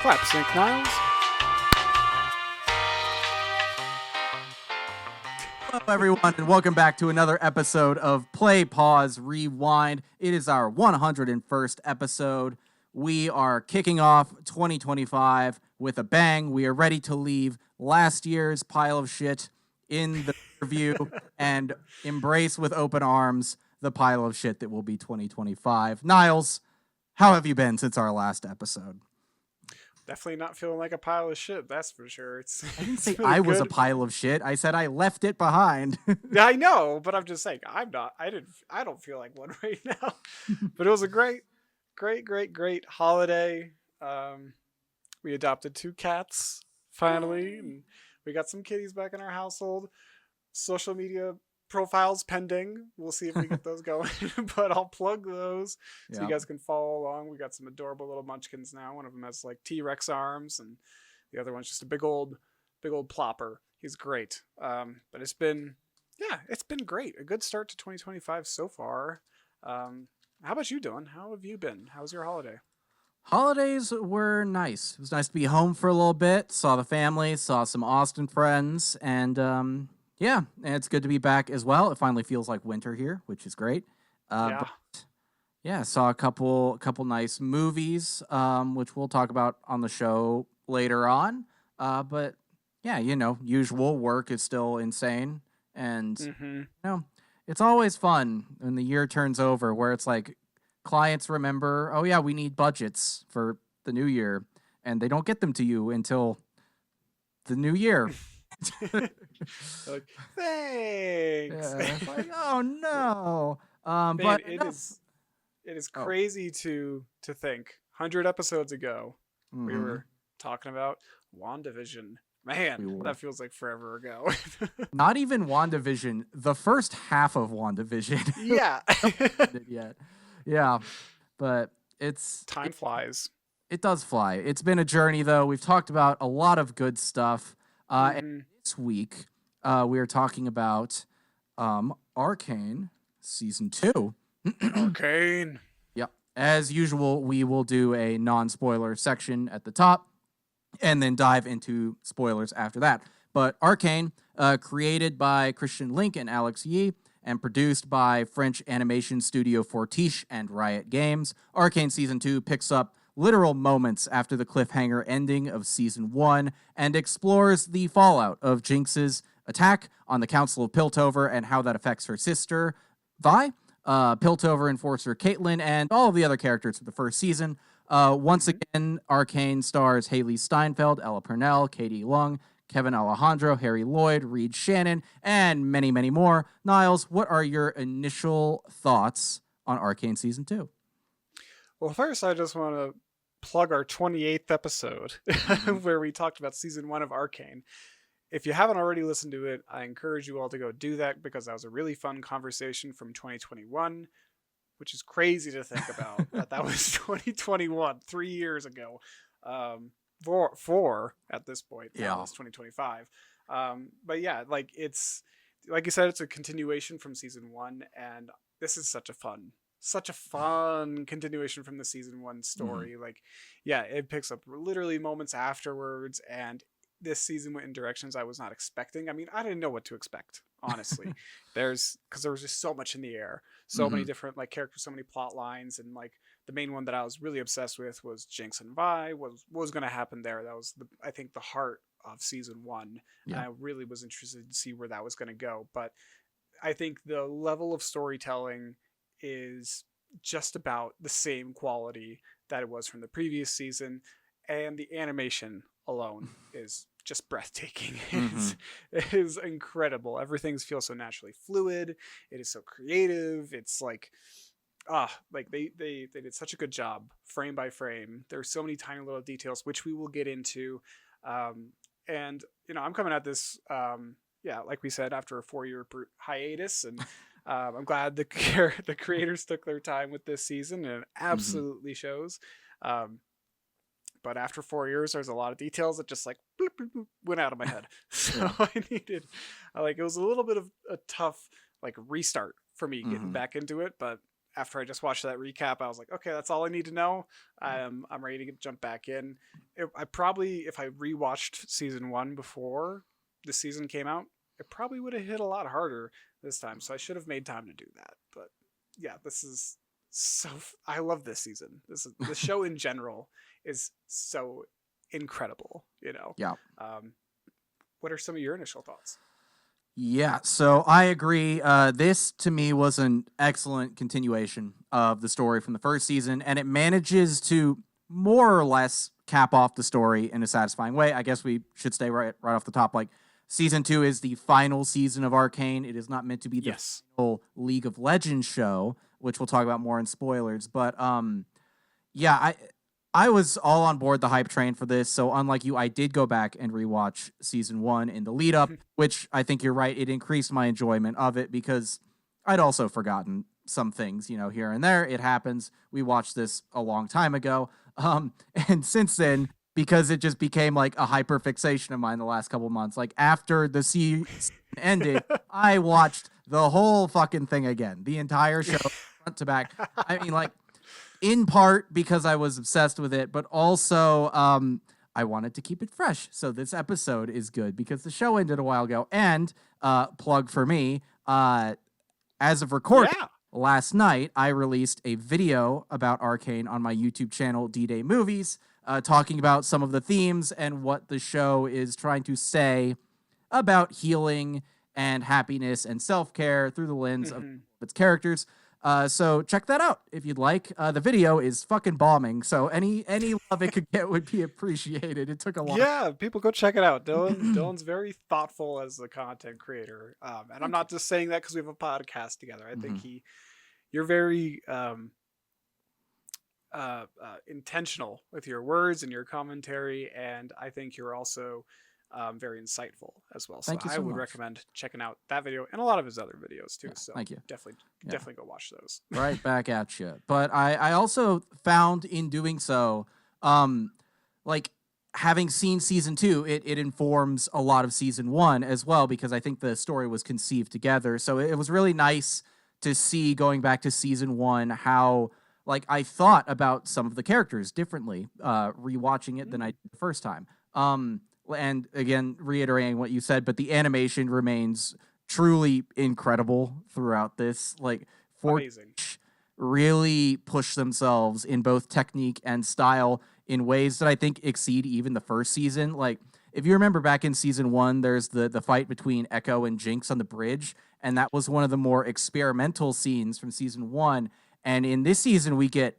Clap sync, Niles. Hello, everyone, and welcome back to another episode of Play, Pause, Rewind. It is our 101st episode. We are kicking off 2025 with a bang. We are ready to leave last year's pile of shit in the review and embrace with open arms the pile of shit that will be 2025. Niles, how have you been since our last episode? Definitely not feeling like a pile of shit, that's for sure. I didn't It's say been I a was a good. pile of shit. I said I left it behind. Yeah, I know, but I'm just saying I'm not. I don't feel like one right now. But it was a great holiday. Um, we adopted 2 cats finally, and we got some kitties back in our household. Social media profiles pending. We'll see if we get those going, but I'll plug those so you Yeah. guys can follow along. We got some adorable little munchkins now. One of them has like T-Rex arms, and the other one's just a big old plopper. He's great. But it's been great. A good start to 2025 so far. How about you, Dylan? How have you been? How was your holiday? Holidays were nice. It was nice to be home for a little bit, saw the family, saw some Austin friends, and yeah, and it's good to be back as well. It finally feels like winter here, which is great. Yeah. But yeah, saw a couple nice movies, which we'll talk about on the show later on. But yeah, usual work is still insane, and Mm-hmm. it's always fun when the year turns over, where it's like clients remember, oh yeah, we need budgets for the new year, and they don't get them to you until the new year. Like, thanks. Yeah, it's like, oh no. Man, But enough. it is Oh, crazy to think 100 episodes ago we hmm were talking about WandaVision. we Man, were that feels like forever ago. not even WandaVision. The first half of WandaVision Yeah. hasn't ended yet. Yeah, but Time flies. it does fly. It's been a journey, though. We've talked about a lot of good stuff. And Hmm. this week, we are talking about Arcane Season 2. Arcane. Yep. As usual, we will do a non-spoiler section at the top and then dive into spoilers after that. But Arcane, created by Christian Link and Alex Yee, and produced by French animation studio Fortiche and Riot Games, Arcane Season 2 picks up literal moments after the cliffhanger ending of Season 1 and explores the fallout of Jinx's attack on the Council of Piltover and how that affects her sister, Vi, Piltover enforcer Caitlyn, and all of the other characters of the first season. Once Hmm. again, Arcane stars Haley Steinfeld, Ella Purnell, Katie Lung, Kevin Alejandro, Harry Lloyd, Reed Shannon, and many, many more. Niles, what are your initial thoughts on Arcane Season 2? Well, first, I just want to plug our 28th episode Mm-hmm. where we talked about season 1 of Arcane. If you haven't already listened to it, I encourage you all to go do that because that was a really fun conversation from 2021, which is crazy to think about that was 2021, 3 years ago. Four at this point. Now Yeah. it's 2025. But yeah, like it's like you said, it's a continuation from season 1, and this is such a fun continuation from the season 1 Mm-hmm. story. Like, yeah, it picks up literally moments afterwards, and this season went in directions I was not expecting. I mean, I didn't know what to expect, honestly. Because there was just so much in the air, so Mm-hmm. many different like characters, so many plot lines, and like the main one that I was really obsessed with was Jinx and Vi. What was going to happen there? That was I think the heart of season 1. And Yeah. I really was interested to see where that was going to go. But I think the level of storytelling is just about the same quality that it was from the previous season, and the animation alone is just breathtaking. Mm-hmm. It is incredible. Everything feels so naturally fluid. It is so creative. It's like they did such a good job frame by frame. There's so many tiny little details which we will get into. And I'm coming at this yeah, like we said, after a 4-year hiatus, and I'm glad the creators took their time with this season, and it Mm-hmm. absolutely shows. Um, but after 4 years, there's a lot of details that just like bloop, bloop, bloop, went out of my head. So Yeah. it was a little bit of a tough like restart for me getting Mm-hmm. back into it, but after I just watched that recap, I was like, okay, that's all I need to know. I'm ready to jump back in. I probably, if I rewatched season one before the season came out, it probably would have hit a lot harder this time. So I should have made time to do that. But yeah, this is so. I love this season. The show in general is so incredible. Yeah. What are some of your initial thoughts? Yeah, so I agree. This to me was an excellent continuation of the story from the first season, and it manages to more or less cap off the story in a satisfying way. I guess we should stay right off the top. Like, season 2 is the final season of Arcane. It is not meant to be the Yes. final League of Legends show, which we'll talk about more in spoilers. But yeah, I was all on board the hype train for this. So unlike you, I did go back and rewatch season 1 in the lead up, which I think you're right. It increased my enjoyment of it because I'd also forgotten some things, here and there. It happens. We watched this a long time ago. And since then, because it just became like a hyper fixation of mine the last couple months, like after the season ended, I watched the whole fucking thing again, the entire show front to back. I mean, like, in part because I was obsessed with it, but also I wanted to keep it fresh. So this episode is good because the show ended a while ago. And plug for me, as of recording, last night, I released a video about Arcane on my YouTube channel, D-Day Movies, talking about some of the themes and what the show is trying to say about healing and happiness and self-care through the lens of its characters. So check that out if you'd like. The video is fucking bombing, so any love it could get would be appreciated. It took a lot. Yeah, people go check it out. Dylan's very thoughtful as a content creator, and I'm not just saying that because we have a podcast together. I think you're very intentional with your words and your commentary, and I think you're also very insightful as well. So I would recommend checking out that video and a lot of his other videos too. So thank you. Definitely go watch those. Right back at you. But I also found in doing so, like, having seen season 2, it informs a lot of season 1 as well, because I think the story was conceived together. So it was really nice to see, going back to season 1, how like I thought about some of the characters differently, rewatching it than I did the first time. And again, reiterating what you said, but the animation remains truly incredible throughout this. Like, Amazing. really push themselves in both technique and style in ways that I think exceed even the first season. Like, if you remember back in season 1, there's the fight between Echo and Jinx on the bridge, and that was one of the more experimental scenes from season 1. And in this season, we get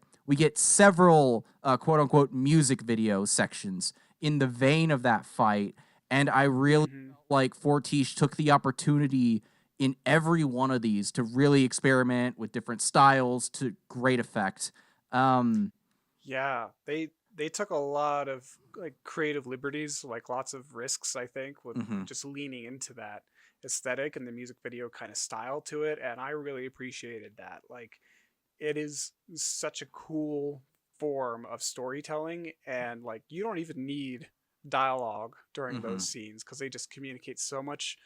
several quote unquote music video sections in the vein of that fight. And I really felt like Fortiche took the opportunity in every one of these to really experiment with different styles to great effect. Yeah, they took a lot of like creative liberties, like lots of risks, I think, with just leaning into that aesthetic and the music video kind of style to it. And I really appreciated that. Like, it is such a cool form of storytelling, and like you don't even need dialogue during those scenes because they just communicate so much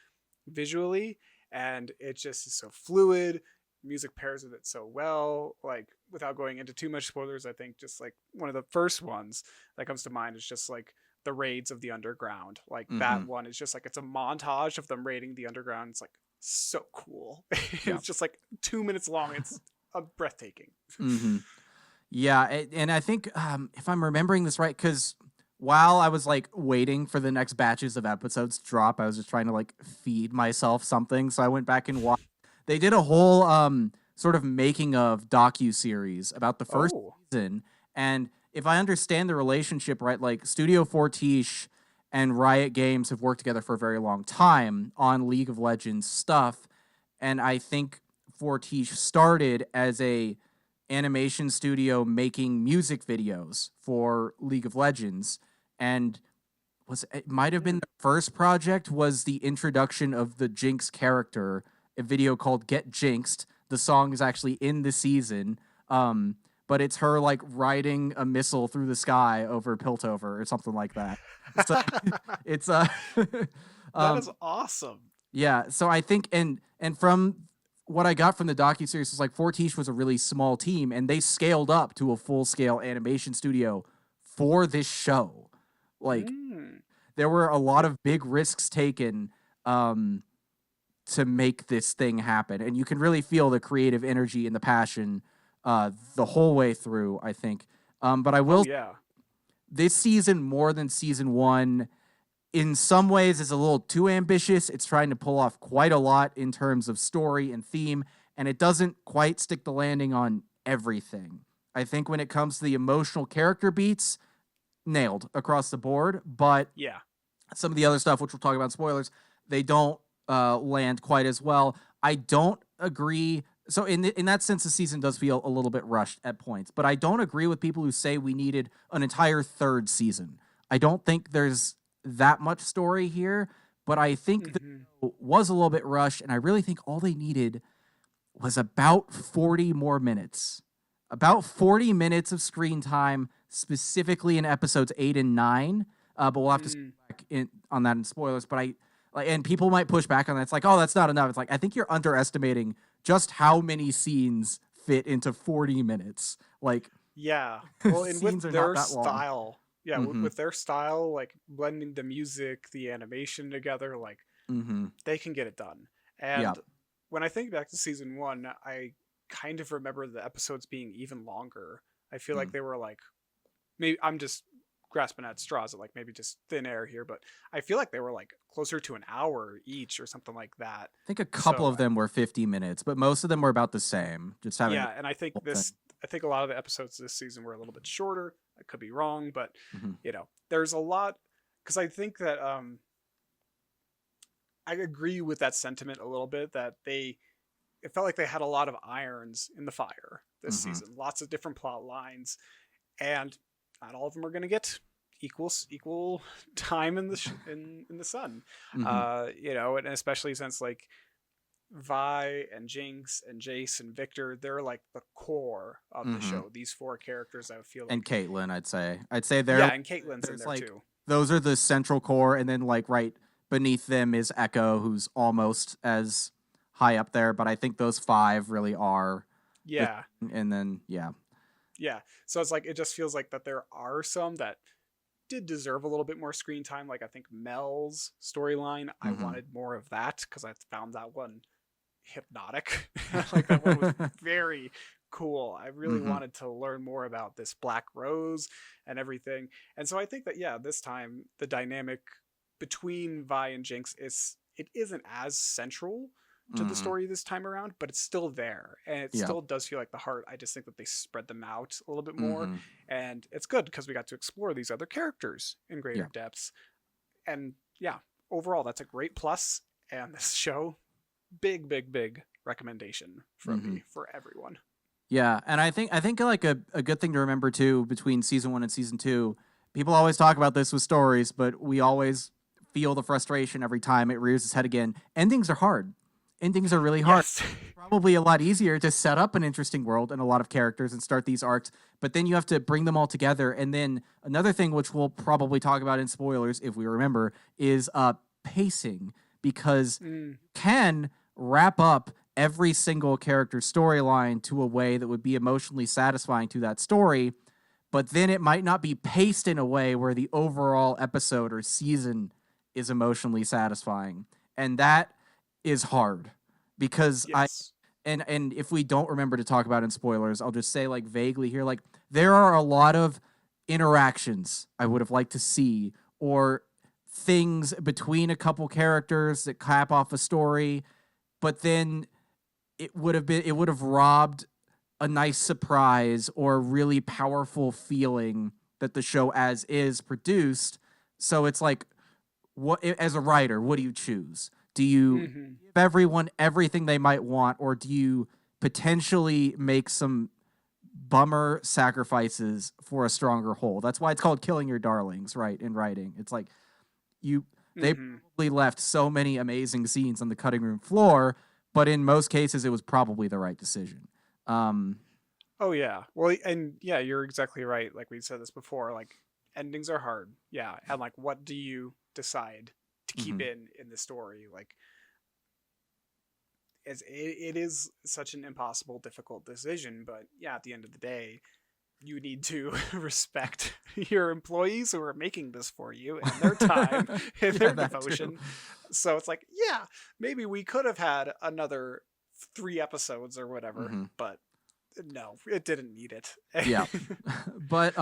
visually, and it just is so fluid. Music pairs with it so well. Like, without going into too much spoilers, I think just like one of the first ones that comes to mind is just like the raids of the underground. Like that one is just like, it's a montage of them raiding the underground. It's like so cool. It's just like 2 minutes long. It's breathtaking. Yeah, and I think if I'm remembering this right, because while I was like waiting for the next batches of episodes to drop, I was just trying to like feed myself something. So I went back and watched. They did a whole sort of making of docu-series about the first season. And if I understand the relationship right, like Studio Fortiche and Riot Games have worked together for a very long time on League of Legends stuff. And I think Fortiche started as a animation studio making music videos for League of Legends, and it might have been the first project was the introduction of the Jinx character, a video called Get Jinxed. The song is actually in the season, but it's her like riding a missile through the sky over Piltover or something like that. So it's that is awesome. Yeah, so I think and from what I got from the docuseries was like Fortiche was a really small team, and they scaled up to a full scale animation studio for this show. Like Mm. there were a lot of big risks taken um, to make this thing happen, and you can really feel the creative energy and the passion the whole way through, I think. But I Oh will, yeah. this season more than season one in some ways is a little too ambitious. It's trying to pull off quite a lot in terms of story and theme, and it doesn't quite stick the landing on everything. I think when it comes to the emotional character beats, nailed across the board, but Yeah. some of the other stuff, which we'll talk about in spoilers, they don't land quite as well. I don't agree. So in that sense, the season does feel a little bit rushed at points, but I don't agree with people who say we needed an entire third season. I don't think there's that much story here, but I think the Hmm. show was a little bit rushed, and I really think all they needed was about 40 more minutes. About 40 minutes of screen time, specifically in episodes 8 and 9. But we'll have to Mm. back on that in spoilers. But I like, and people might push back on that. It's like, oh, that's not enough. It's like, I think you're underestimating just how many scenes fit into 40 minutes. Like, Yeah. Well, and with scenes are not their that long. style, yeah, Mm-hmm. with their style, like blending the music, the animation together, like Mm-hmm. they can get it done. Yeah. And when I think back to season one, I kind of remember the episodes being even longer. I feel like Mm. they were like, maybe I'm just grasping at straws at like maybe just thin air here, but I feel like they were like closer to an hour each or something like that. I think a couple So of them were 50 minutes, but most of them were about the same. Just having the yeah, and I think whole this, thing. I think a lot of the episodes this season were a little bit shorter. I could be wrong, but Mm-hmm. there's a lot because I think that I agree with that sentiment a little bit that they it felt like they had a lot of irons in the fire this Mm-hmm. season, lots of different plot lines, and not all of them are going to get equal time in the in the sun. Mm-hmm. And especially since like Vi and Jinx and Jace and Victor, they're like the core of the Mm-hmm. show. These four characters, I feel And like, Caitlyn, I'd say yeah, and Caitlyn's in there's there like too. those are the central core, and then like right beneath them is Echo, who's almost as high up there, but I think those five really are the, Yeah, and then yeah. yeah. So it's like it just feels like that there are some that did deserve a little bit more screen time. Like I think Mel's storyline, I Mm-hmm. wanted more of that because I found that one hypnotic. Like that one was very cool. I really Mm-hmm. wanted to learn more about this Black Rose and everything. And so I think that yeah, this time the dynamic between Vi and Jinx is it isn't as central to the Mm-hmm. story this time around, but it's still there and it Yeah. still does feel like the heart. I just think that they spread them out a little bit more, Mm-hmm. and it's good because we got to explore these other characters in greater Yeah. depths. And yeah, overall that's a great plus. And this show, big recommendation from Mm-hmm. me for everyone. Yeah, and I think like a good thing to remember too between season 1 and season 2, people always talk about this with stories, but we always feel the frustration every time it rears its head again. Endings are hard. Endings are really hard. Yes. Probably a lot easier to set up an interesting world and a lot of characters and start these arcs, but then you have to bring them all together. And then another thing, which we'll probably talk about in spoilers if we remember, is pacing, because Mm, you can wrap up every single character storyline to a way that would be emotionally satisfying to that story, but then it might not be paced in a way where the overall episode or season is emotionally satisfying. And that is hard because I yes. and if we don't remember to talk about in spoilers, I'll just say like vaguely here, like there are a lot of interactions I would have liked to see, or things between a couple characters that cap off a story, but then it would have robbed a nice surprise or really powerful feeling that the show as is produced. So it's like, what as a writer, what do you choose? Do you Hmm. give everyone everything they might want, or do you potentially make some bummer sacrifices for a stronger whole? That's why it's called killing your darlings, right? In writing, it's like you they Hmm. probably left so many amazing scenes on the cutting room floor, but in most cases, it was probably the right decision. Um, Oh yeah. Well, and yeah, you're exactly right. Like we said this before, like endings are hard. Yeah. And like what do you decide to keep mhm, in the story? Like it is such an impossible, difficult decision. But yeah, at the end of the day, you need to respect your employees who are making this for you and their time and Yeah, their that too. devotion. So it's like, yeah, maybe we could have had another 3 episodes or whatever, Hmm. but no, it didn't need it. Yeah. But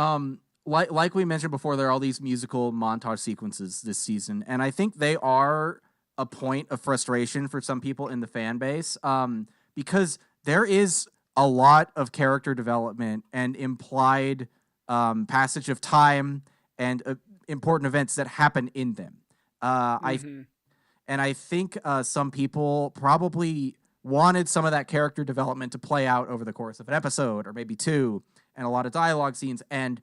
like we mentioned before, there are all these musical montage sequences this season, and I think they are a point of frustration for some people in the fan base, because there is a lot of character development and implied passage of time and important events that happen in them. I Hmm. and I think some people probably wanted some of that character development to play out over the course of an episode or maybe two, and a lot of dialogue scenes. And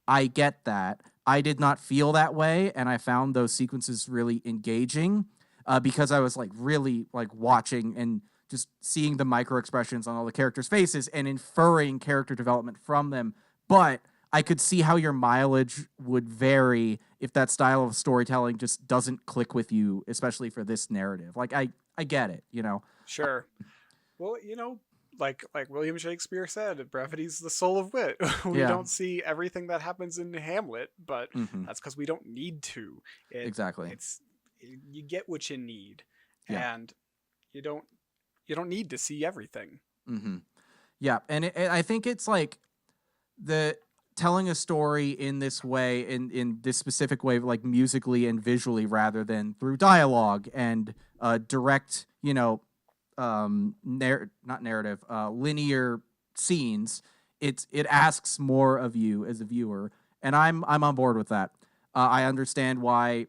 I get that. I did not feel that way, and I found those sequences really engaging because I was like really like watching and just seeing the micro expressions on all the characters' faces and inferring character development from them. But I could see how your mileage would vary if that style of storytelling just doesn't click with you, especially for this narrative. Like I get it, you know. Sure. Well, like William Shakespeare said, brevity's the soul of wit. We Yeah. don't see everything that happens in Hamlet, but Hmm. that's because we don't need to. It Exactly. it's you get what you need, Yeah. and you don't you don't need to see everything. Hmm. Yeah, and I think it's like the telling a story in this way, in this specific way, like musically and visually, rather than through dialogue and direct, not narrative, linear scenes. It asks more of you as a viewer, and I'm on board with that. I understand why,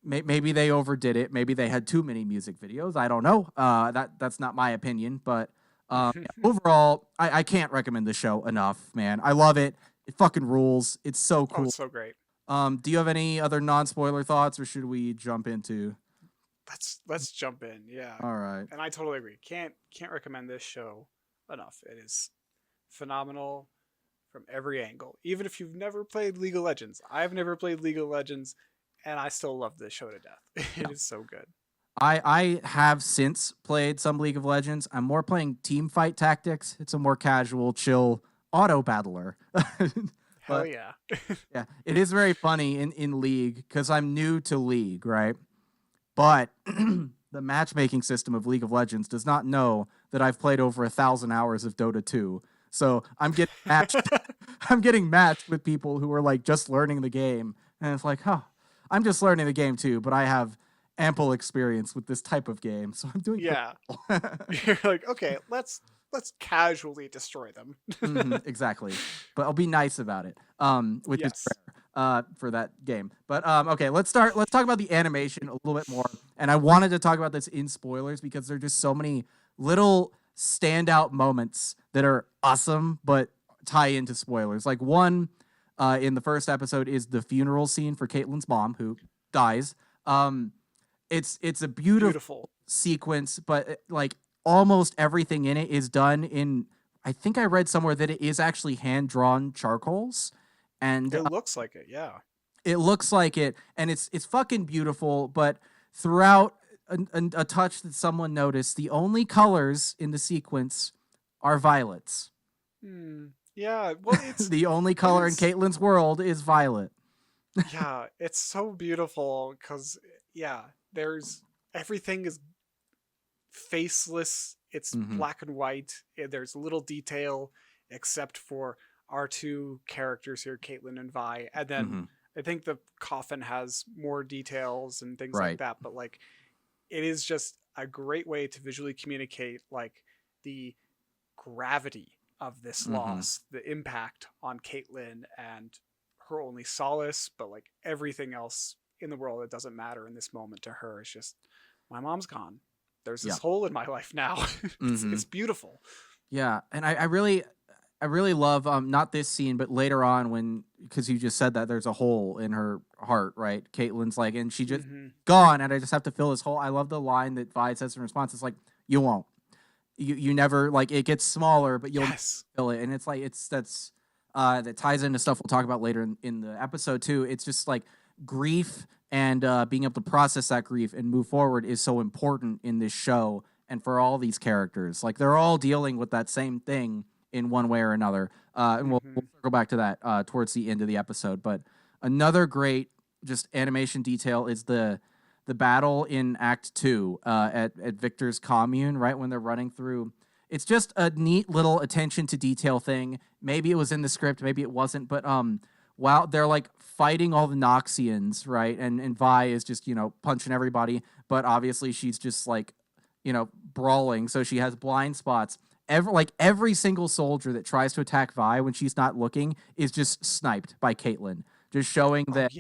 maybe they overdid it. Maybe they had too many music videos. I don't know. That's not my opinion, but yeah, overall, I can't recommend the show enough, man. I love it. It fucking rules. It's so Oh, cool. it's so great. Do you have any other non-spoiler thoughts, or should we jump into? Let's jump in. Yeah, All right. and I totally agree. Can't recommend this show enough. It is phenomenal from every angle. Even if you've never played League of Legends, I've never played League of Legends, and I still love this show to death. It Yeah. is so good. I have since played some League of Legends. I'm more playing team fight tactics. It's a more casual, chill auto battler. Hell But yeah. yeah, it is very funny in League because I'm new to League, right? But the matchmaking system of League of Legends does not know that I've played over 1,000 hours of Dota 2. So I'm getting matched. I'm getting matched with people who are like just learning the game, and it's like, huh, I'm just learning the game too, but I have ample experience with this type of game, so I'm doing pretty Yeah. well. You're like, okay, let's casually destroy them. Exactly, but I'll be nice about it. Which is Yes. rare for that game. But okay, let's start. Let's talk about the animation a little bit more. And I wanted to talk about this in spoilers because there are just so many little standout moments that are awesome, but tie into spoilers. Like one in the first episode is the funeral scene for Caitlyn's mom who dies. Um, it's a beautiful Beautiful. sequence, but like almost everything in it is done in. I think I read somewhere that it is actually hand drawn charcoals, and It looks like it, yeah. it looks like it, and it's fucking beautiful. But throughout a touch that someone noticed, the only colors in the sequence are violets. Hmm. Yeah, well The only it color in is Caitlin's world is violet. yeah, it's so beautiful cuz yeah, there's everything is faceless. It's Hmm. black and white. There's little detail except for our two characters here, Caitlin and Vi. And then Hmm. I think the coffin has more details and things like Right. that. But like, it is just a great way to visually communicate like the gravity of this Hmm. loss, the impact on Caitlin and her only solace, but like everything else in the world that doesn't matter in this moment to her. It's just my mom's gone. There's Yeah. this hole in my life now. Hmm. It's beautiful. Yeah, and I really love not this scene, but later on when because you just said that there's a hole in her heart, right? Caitlin's like, and she just Hmm. gone, and I just have to fill this hole. I love the line that Vi says in response. It's like, you won't. You never like it gets smaller, but you'll Yes. fill it. And it's like that's that ties into stuff we'll talk about later in the episode too. It's just like grief and being able to process that grief and move forward is so important in this show. and for all these characters. Like they're all dealing with that same thing in one way or another. And we'll circle back to that towards the end of the episode. But another great just animation detail is the battle in Act 2 at Victor's commune, right when they're running through. It's just a neat little attention to detail thing. Maybe it was in the script, maybe it wasn't, but while they're like fighting all the Noxians, right? And Vi is just, punching everybody, but obviously she's just like, brawling, so she has blind spots. Every single soldier that tries to attack Vi when she's not looking is just sniped by Caitlyn. Just showing that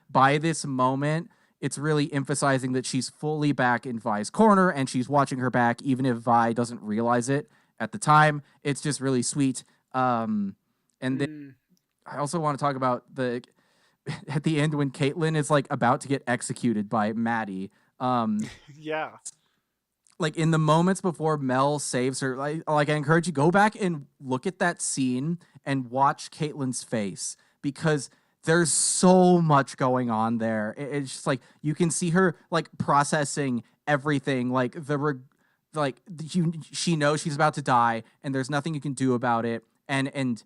by this moment, it's really emphasizing that she's fully back in Vi's corner and she's watching her back, even if Vi doesn't realize it at the time. It's just really sweet. And then I also want to talk about at the end when Caitlyn is like about to get executed by Maddie. Yeah. Like in the moments before Mel saves her, like I encourage you, go back and look at that scene and watch Caitlyn's face, because there's so much going on there. It's just like you can see her like processing everything. Like she knows she's about to die, and there's nothing you can do about it. And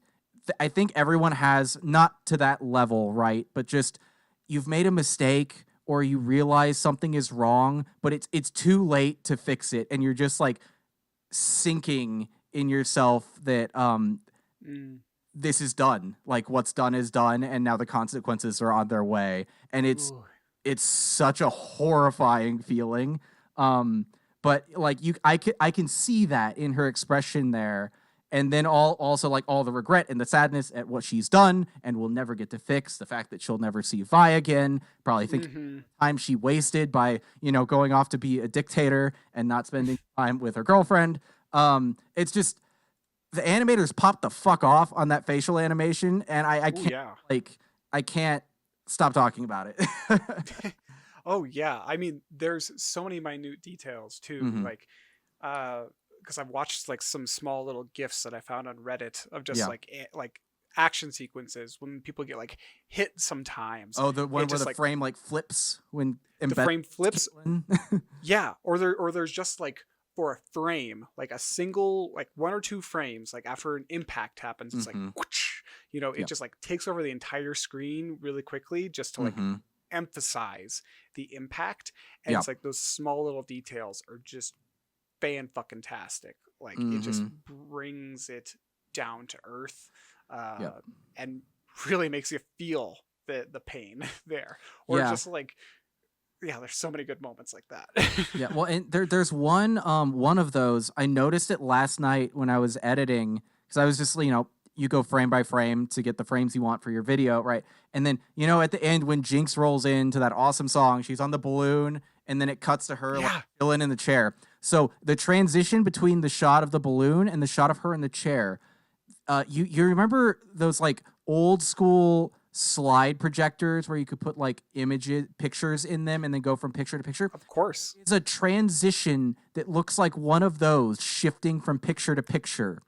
I think everyone has, not to that level, right? But just you've made a mistake, or you realize something is wrong, but it's too late to fix it, and you're just like sinking in yourself that this is done. Like what's done is done, and now the consequences are on their way. And it's such a horrifying feeling. But like I can see that in her expression there. And then also like all the regret and the sadness at what she's done and will never get to fix. The fact that she'll never see Vi again, probably thinking time she wasted by, going off to be a dictator and not spending time with her girlfriend. It's just, the animators popped the fuck off on that facial animation, and I can't I can't stop talking about it. Oh yeah, I mean, there's so many minute details too, like because I've watched like some small little gifs that I found on Reddit of just like action sequences when people get like hit sometimes. Oh, the one where the frame like flips when the frame flips. Yeah, or there's just like for a frame, like a single, like 1 or 2 frames, like after an impact happens, it's like, whoosh, it just like takes over the entire screen really quickly just to like emphasize the impact. And it's like those small little details are just fan-fucking-tastic. Like it just brings it down to earth and really makes you feel the pain there. Or just like, there's so many good moments like that. Yeah, well, and there's one of those. I noticed it last night when I was editing, because I was just, you go frame by frame to get the frames you want for your video, right? And then, at the end when Jinx rolls into that awesome song, she's on the balloon, and then it cuts to her like chilling in the chair. So the transition between the shot of the balloon and the shot of her in the chair, you remember those like old school slide projectors where you could put like pictures in them and then go from picture to picture? Of course. It's a transition that looks like one of those, shifting from picture to picture,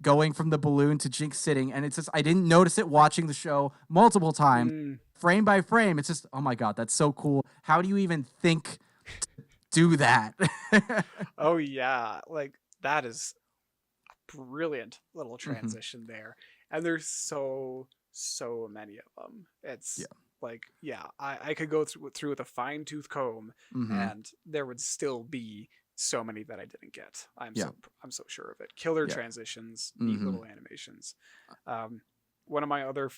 going from the balloon to Jinx sitting. And it's just, I didn't notice it watching the show multiple times, frame by frame. It's just, oh my God, that's so cool. How do you even think to do that? Oh yeah, like that is a brilliant little transition there. And there's so many of them. It's like, I could go through with a fine-tooth comb and there would still be so many that I didn't get. I'm so sure of it. Killer transitions, neat little animations. One of my other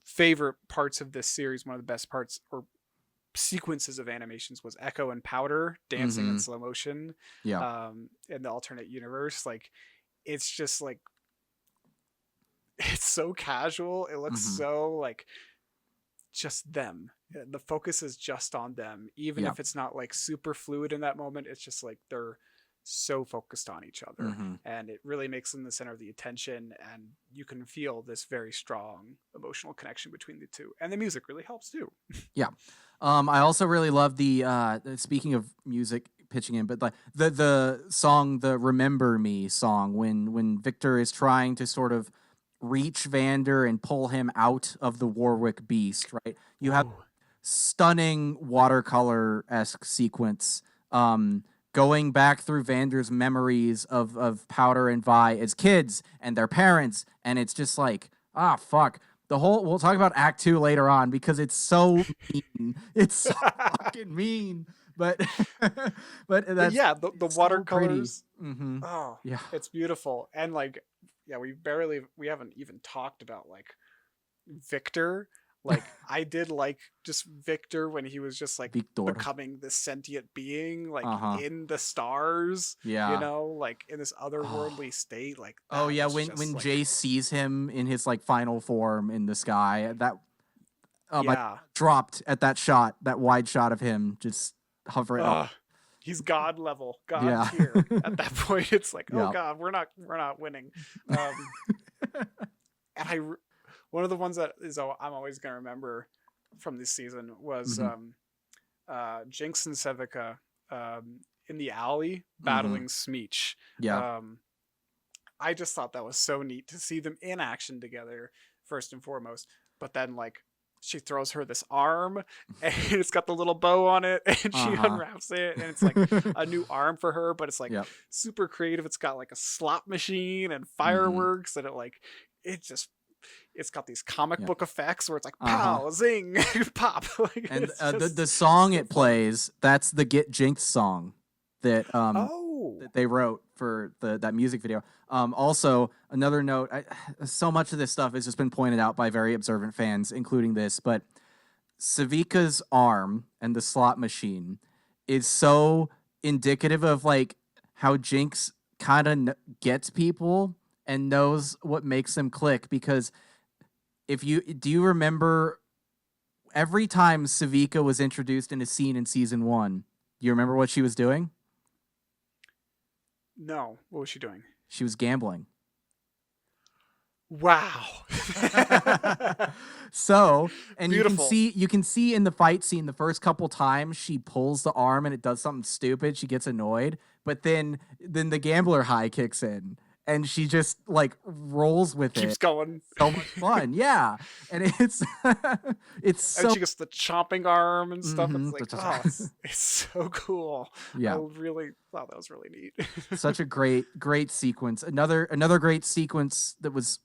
favorite parts of this series, one of the best parts or sequences of animations, was Echo and Powder dancing in slow motion in the alternate universe. Like it's just like, it's so casual. It looks so like just them. The focus is just on them, even if it's not like super fluid in that moment. It's just like they're so focused on each other, and it really makes them the center of the attention, and you can feel this very strong emotional connection between the two, and the music really helps too. I also really love the speaking of music pitching in, but like the song, the Remember Me song, when Victor is trying to sort of reach Vander and pull him out of the Warwick Beast, right? You have stunning watercolor-esque sequence going back through Vander's memories of Powder and Vi as kids and their parents, and it's just like, fuck. We'll talk about Act 2 later on because it's so mean. It's so fucking mean. But But that's yeah, the it's so pretty. watercolors. Oh, Yeah. it's beautiful. And like, yeah, we haven't even talked about like Victor. Like, I did like just Victor when he was just like Victor. becoming this sentient being, like Uh-huh. in the stars, Yeah. like in this Oh. otherworldly state. Like, Oh that yeah, was when just like, Jace sees him in his like final form in the sky, that my yeah. dropped at that shot, that wide shot of him just hovering. Oh, He's God level, God yeah. tier. At that point, it's like, oh Yeah. God, we're not winning. And one of the ones that is I'm always gonna remember from this season was Mm-hmm. Jinx and Sevica in the alley Mm-hmm. battling Smeech. Yeah. Um, I just thought that was so neat to see them in action together, first and foremost. But then, like, she throws her this arm, and it's got the little bow on it, and she Uh-huh. unwraps it, and it's like a new arm for her, but it's like Yep. super creative. It's got like a slot machine and Mm-hmm. fireworks, and it just it's got these comic Yep. book effects where it's like Uh-huh. pow, zing, pop. Like, And it's just the song so it fun. plays, that's the Get Jinx song that Oh, that they wrote for that music video. Also, another note: so much of this stuff has just been pointed out by very observant fans, including this. But Savika's arm and the slot machine is so indicative of like how Jinx kind of gets people and knows what makes them click. Because if you do, you remember every time Savika was introduced in a scene in season 1, you remember what she was doing? no, what was she doing? She was gambling. Wow. So, and Beautiful. you can see in the fight scene the first couple times she pulls the arm and it does something stupid, she gets annoyed, but then the gambler high kicks in and she just like rolls with Keeps it. going. So much fun. Yeah. And it's it's And so she gets the chomping arm and stuff. It's mhm. like, oh, it's so cool. I Yeah. really thought that was really neat. Such a great sequence. Another great sequence that was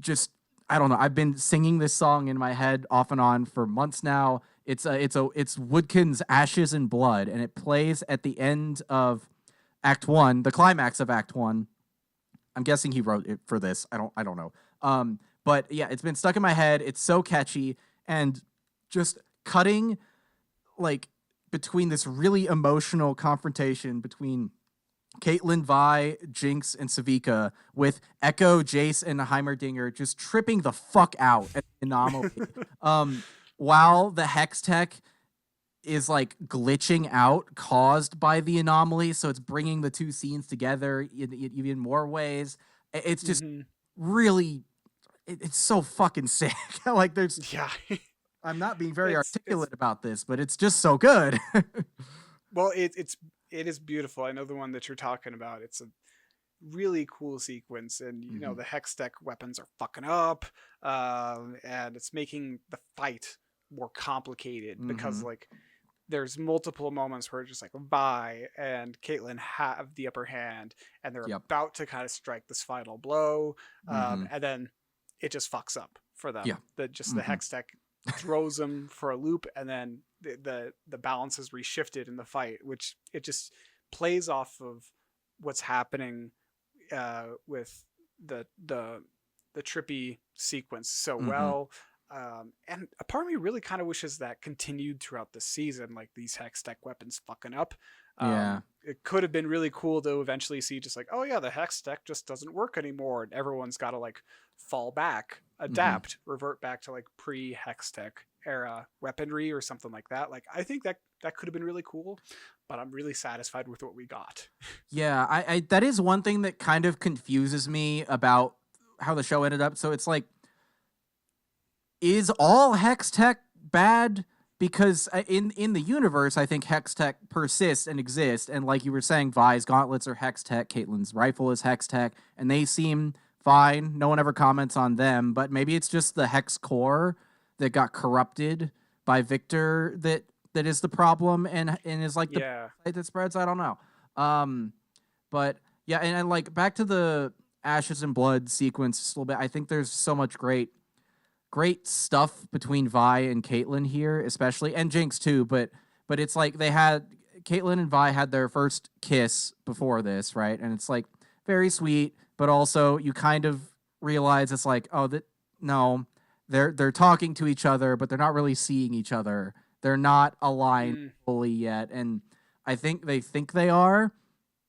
just, I don't know. I've been singing this song in my head off and on for months now. It's Woodkin's Ashes and Blood, and it plays at the end of Act 1, the climax of Act 1. I'm guessing he wrote it for this. I don't know. But yeah, it's been stuck in my head. It's so catchy, and just cutting like between this really emotional confrontation between Caitlyn, Vi, Jinx, and Savika, with Echo, Jace, and Heimerdinger just tripping the fuck out at the anomaly. um, while the Hex Tech is like glitching out caused by the anomaly, so it's bringing the two scenes together in even more ways. It's just Hmm. really, it's so fucking sick. Like, Yeah. I'm not being very It's articulate about this, but it's just so good. well, it is beautiful. I know the one that you're talking about. It's a really cool sequence, and Mhm. the hex tech weapons are fucking up, and it's making the fight more complicated because Mhm. like there's multiple moments where just like Vi and Caitlyn have the upper hand, and they're Yep. about to kind of strike this final blow, Mhm. and then it just fucks up for Yeah. them. The Mhm. hex tech throws them for a loop, and then the balance is reshifted in the fight, which it just plays off of what's happening with the trippy sequence so Mhm. well. And a part of me really kind of wishes that continued throughout the season, like these hex tech weapons fucking up. Yeah. It could have been really cool to eventually see just like, oh yeah, the hex tech just doesn't work anymore, and everyone's got to like fall back, Mhm. adapt, revert back to like pre hex tech era weaponry or something like that. Like, I think that could have been really cool, but I'm really satisfied with what we got. Yeah, I that is one thing that kind of confuses me about how the show ended up. So it's like, is all Hex Tech bad? Because in the universe, I think Hex Tech persists and exists, and like you were saying, Vi's gauntlets are Hex Tech, Caitlyn's rifle is Hex Tech, and they seem fine. No one ever comments on them, but maybe it's just the Hex core that got corrupted by Victor that that is the problem, and is like the Yeah. light that spreads. I don't know. Um, but yeah, and like back to the Ashes and Blood sequence just a little bit. I think there's so much great stuff between Vi and Caitlyn here, especially, and Jinx too. But it's like they had Caitlyn and Vi had their first kiss before this, right? And it's like very sweet, but also you kind of realize it's like, oh, that no, they're talking to each other, but they're not really seeing each other. They're not aligned Mm. fully yet, and I think they are.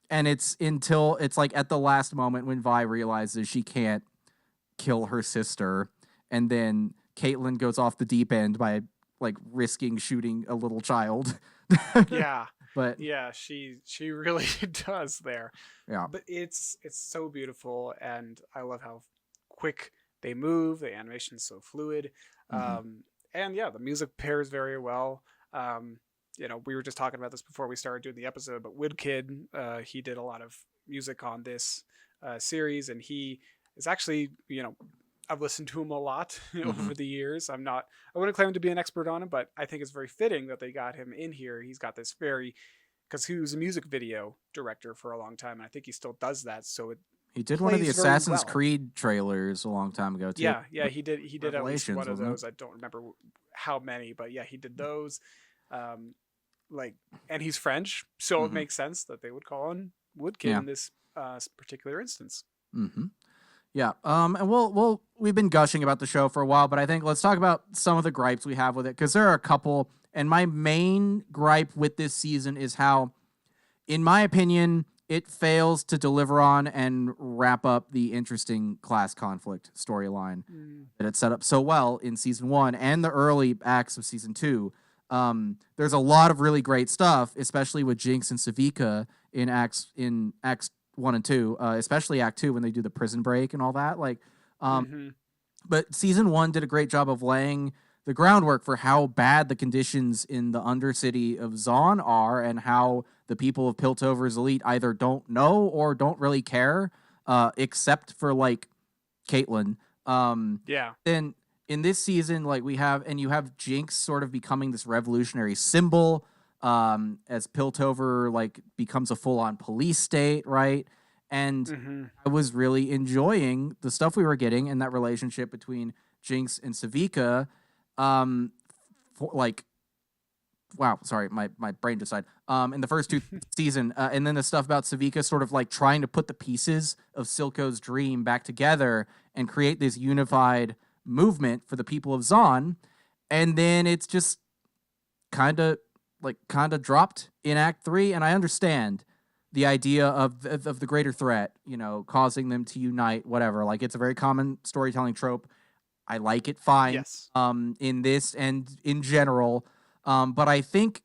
And it's until it's like at the last moment when Vi realizes she can't kill her sister, and then Caitlyn goes off the deep end by like risking shooting a little child. Yeah. But Yeah, she really does there. yeah. But it's so beautiful, and I love how quick they move. The animation is so fluid. Mm-hmm. And yeah, the music pairs very well. We were just talking about this before we started doing the episode, but Woodkid, he did a lot of music on this series, and he is actually, I've listened to him a lot Mm-hmm. over the years. I wouldn't claim to be an expert on him, but I think it's very fitting that they got him in here. He's got this because he was a music video director for a long time, and I think he still does that. So it He did one of the plays very Assassin's well. Creed trailers a long time ago too. Yeah, he did. He did at least Revelations, one of wasn't it? those. I don't remember how many, but yeah, he did those. Um, like, and he's French, so it Mm-hmm. makes sense that they would call him Woodkid Yeah. in this particular instance. Mm-hmm. Yeah. And we've been gushing about the show for a while, but I think let's talk about some of the gripes we have with it, because there are a couple. And my main gripe with this season is how, in my opinion, it fails to deliver on and wrap up the interesting class conflict storyline Mm. that it set up so well in season one and the early acts of season two. There's a lot of really great stuff, especially with Jinx and Savika in acts one and two, especially Act Two when they do the prison break and all that. Hmm. But season one did a great job of laying the groundwork for how bad the conditions in the Undercity of Zaun are, and how the people of Piltover's elite either don't know or don't really care, except for like Caitlyn. Yeah. Then in this season, like you have Jinx sort of becoming this revolutionary symbol, as Piltover like becomes a full on police state, right? And Hmm. I was really enjoying the stuff we were getting in that relationship between Jinx and Savika. For like, wow, sorry, my brain just died. In the first two season, and then the stuff about Savika sort of like trying to put the pieces of Silco's dream back together and create this unified movement for the people of Zaun, and then it's just kind of dropped in Act Three. And I understand the idea of the greater threat, causing them to unite, whatever. Like, it's a very common storytelling trope. I like it fine, Yes. in this and in general. But I think,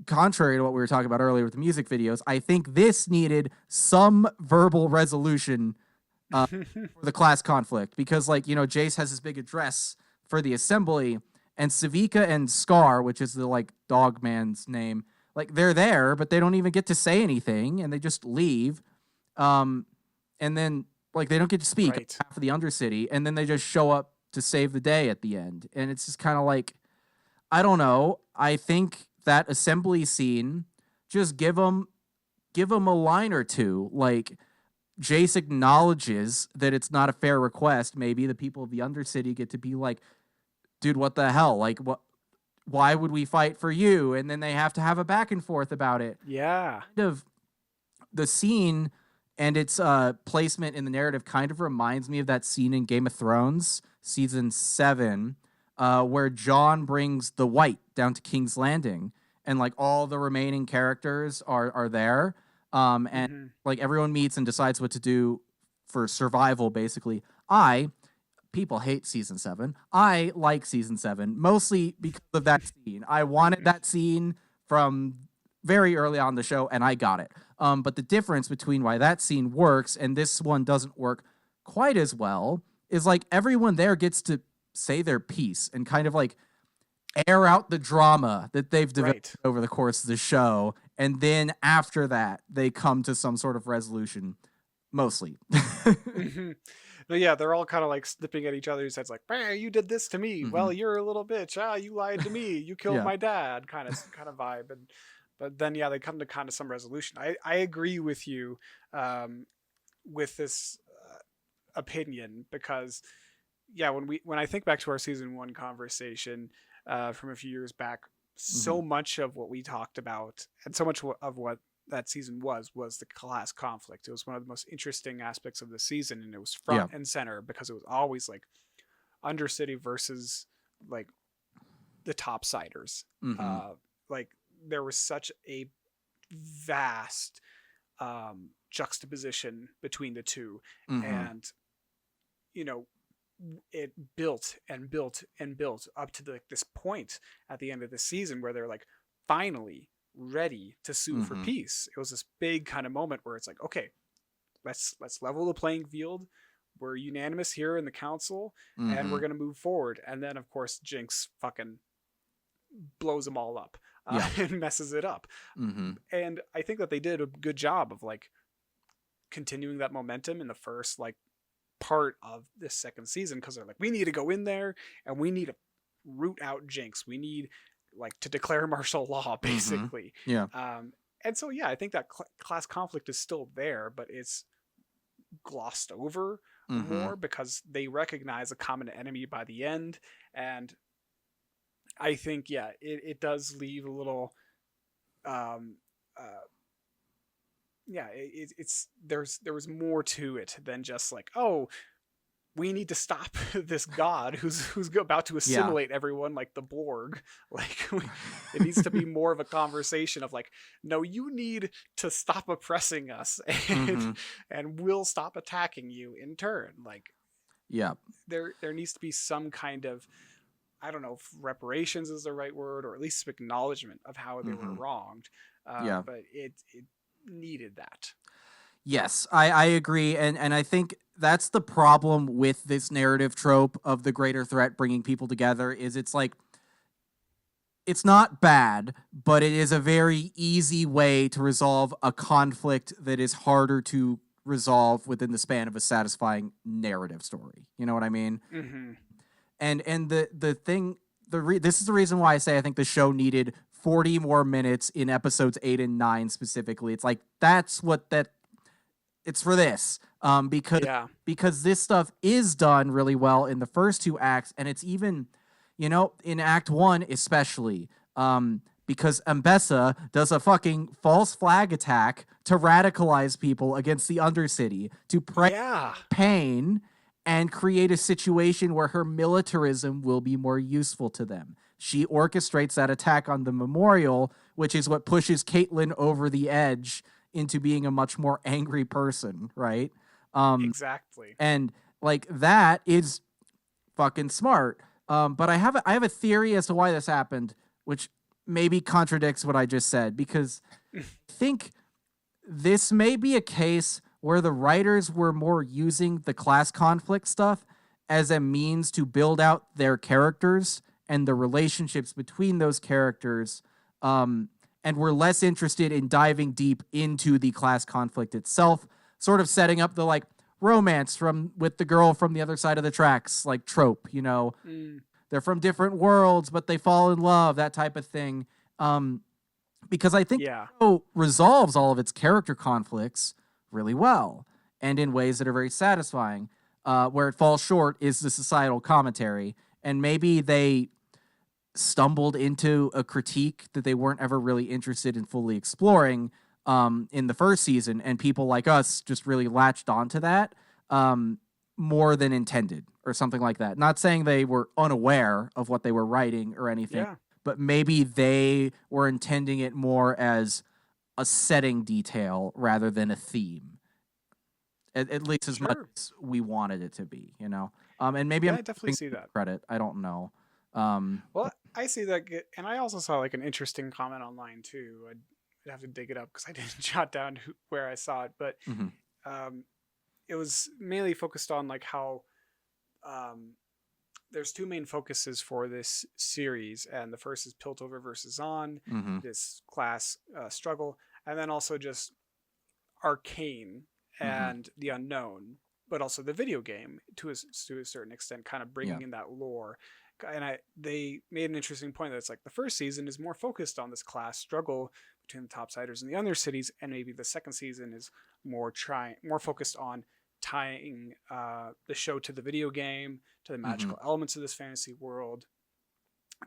contrary to what we were talking about earlier with the music videos, I think this needed some verbal resolution for the class conflict, because, like, Jace has this big address for the assembly, and Savika and Scar, which is the like dog man's name, like, they're there, but they don't even get to say anything, and they just leave. And then, like, they don't get to speak on Right. behalf of the Undercity, and then they just show up to save the day at the end. And it's just kind of like, I don't know. I think that assembly scene, just give them a line or two. Like, Jace acknowledges that it's not a fair request. Maybe the people of the Undercity get to be like, dude, what the hell? Like, what? Why would we fight for you? And then they have to have a back and forth about it. Yeah. Kind of the scene and its placement in the narrative kind of reminds me of that scene in Game of Thrones season 7, where Jon brings the White down to King's Landing, and like all the remaining characters are there, and Hmm. like everyone meets and decides what to do for survival. Basically, people hate season 7. I like season 7 mostly because of that scene. I wanted that scene from very early on the show, and I got it. But the difference between why that scene works and this one doesn't work quite as well is, like, everyone there gets to say their piece and kind of like air out the drama that they've developed Right. over the course of the show, and then after that they come to some sort of resolution. mostly. Hmm. But yeah, they're all kind of like snipping at each other's heads, like, "Hey, you did this to me. Hmm. Well, you're a little bitch. Ah, you lied to me. You killed Yeah. my dad." Kind of vibe. And but then yeah, they come to kind of some resolution. I agree with you um, with this opinion because yeah, when I think back to our season one conversation from a few years back, Hmm. so much of what we talked about and so much of what that season was the class conflict. It was one of the most interesting aspects of the season, and it was front Yeah. and center because it was always like Undercity versus like the topsiders. Hmm. Uh, like there was such a vast juxtaposition between the two, Hmm. and you know it built and built and built up to this point at the end of the season where they're like finally ready to sue for Hmm. peace. It was this big kind of moment where it's like, okay, let's level the playing field. We're unanimous here in the council, and we're Hmm. gonna move forward. And then of course Jinx fucking blows them all up Yeah. and messes it up. Hmm. And I think that they did a good job of like continuing that momentum in the first like part of this second season because they're like, we need to go in there and we need to root out Jinx. We need like to declare martial law, Hmm. basically. Yeah. And so, yeah, I think that class conflict is still there, but it's glossed over Hmm. more because they recognize a common enemy by the end. And I think, yeah, it does leave a little, um, uh, yeah, it's there was more to it than just like, oh, we need to stop this god who's about to Yeah. assimilate everyone like the Borg. Like it needs to be more of a conversation of like, no, you need to stop oppressing us, and Hmm. we'll stop attacking you in turn. Like Yeah. there needs to be some kind of, I don't know if reparations is the right word, or at least some acknowledgement of how they were Hmm. wronged. Yeah. But it needed that. Yes, I agree, and I think that's the problem with this narrative trope of the greater threat bringing people together. Is it's like it's not bad, but it is a very easy way to resolve a conflict that is harder to resolve within the span of a satisfying narrative story. You know what I mean? Mm-hmm. And the thing this is the reason why I say I think the show needed 40 more minutes in episodes 8 and 9 specifically. It's like that's what that it's for this. Yeah. Because this stuff is done really well in the first two acts, and it's even, in Act One especially, because Ambessa does a fucking false flag attack to radicalize people against the Undercity to prey Yeah. pain and create a situation where her militarism will be more useful to them. She orchestrates that attack on the memorial, which is what pushes Caitlyn over the edge into being a much more angry person, right? Exactly. And like that is fucking smart. But I have a theory as to why this happened, which maybe contradicts what I just said, because I think this may be a case where the writers were more using the class conflict stuff as a means to build out their characters and the relationships between those characters, and were less interested in diving deep into the class conflict itself, sort of setting up the like romance from with the girl from the other side of the tracks like trope, Mm, they're from different worlds but they fall in love, that type of thing. Because I think yeah. the show resolves all of its character conflicts really well and in ways that are very satisfying. Where it falls short is the societal commentary, and maybe they stumbled into a critique that they weren't ever really interested in fully exploring in the first season, and people like us just really latched onto that more than intended, or something like that. Not saying they were unaware of what they were writing or anything, Yeah. but maybe they were intending it more as a setting detail rather than a theme, at least as much Sure. as we wanted it to be, and maybe Yeah, I'm I definitely giving see them that. credit, I don't know. um Well, I see that, and I also saw like an interesting comment online too. I'd have to dig it up because I didn't jot down where I saw it, but mhm, um, it was mainly focused on like how um, there's two main focuses for this series, and the first is Piltover versus On, mhm, this class struggle, and then also just Arcane Mm-hmm. and the unknown, but also the video game to a certain extent, kind of Yeah. bringing in that lore. And they made an interesting point that it's like the first season is more focused on this class struggle between the topsiders and the other cities, and maybe the second season is more focused on tying the show to the video game, to the Mm-hmm. magical elements of this fantasy world,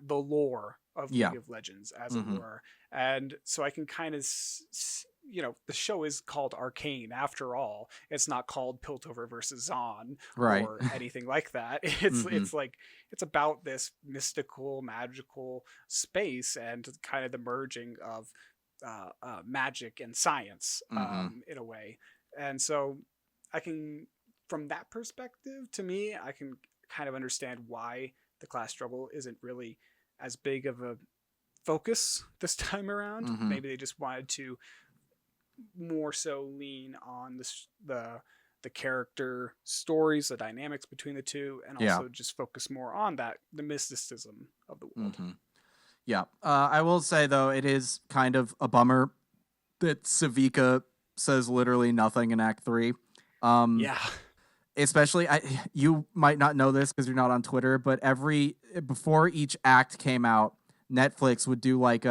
the lore of Yeah. League of Legends, as it Mm-hmm. were. And so I can kind of, the show is called Arcane after all. It's not called Piltover versus Zon Right. or anything like that. It's Mm-hmm. it's like it's about this mystical, magical space and kind of the merging of magic and science Mm-hmm. in a way. And so I can, from that perspective, to me, I can kind of understand why the class struggle isn't really as big of a focus this time around. Mm-hmm. Maybe they just wanted to more so lean on the character stories, the dynamics between the two, and Yeah. also just focus more on the mysticism of the world. Mm-hmm. Yeah. I will say though, it is kind of a bummer that Savika says literally nothing in Act 3. Yeah. Especially, you might not know this because you're not on Twitter, but before each act came out, Netflix would do like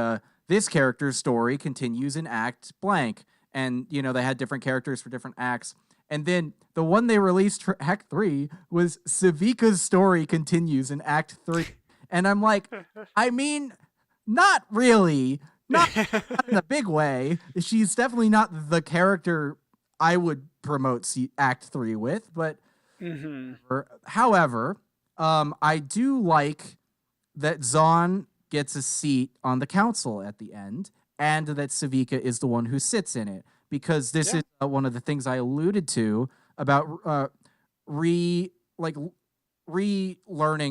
this character's story continues in Act blank, and they had different characters for different acts. And then the one they released for Act 3 was Savika's story continues in Act 3. And I'm like, I mean, not really. Not in a big way. She's definitely not the character I would promote Act 3 with, but Mm-hmm. however, I do like that Zahn gets a seat on the council at the end, and that Savika is the one who sits in it, because this Yeah. is one of the things I alluded to about relearning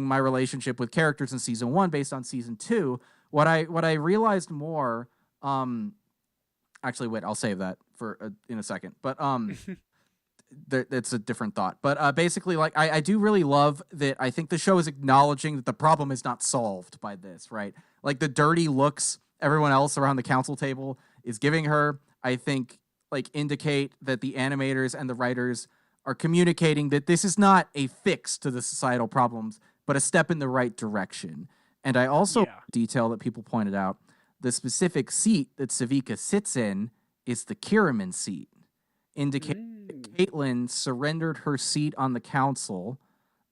my relationship with characters in season 1 based on season 2. What I realized more, actually, wait, I'll save that for in a second, but it's a different thought. But basically, like, I do really love that. I think the show is acknowledging that the problem is not solved by this, right? Like, the dirty looks everyone else around the council table is giving her, I think, like, indicate that the animators and the writers are communicating that this is not a fix to the societal problems, but a step in the right direction. And I also Yeah. detail that people pointed out, the specific seat that Savika sits in is the Kiriman seat, indicating Mm. Caitlyn surrendered her seat on the council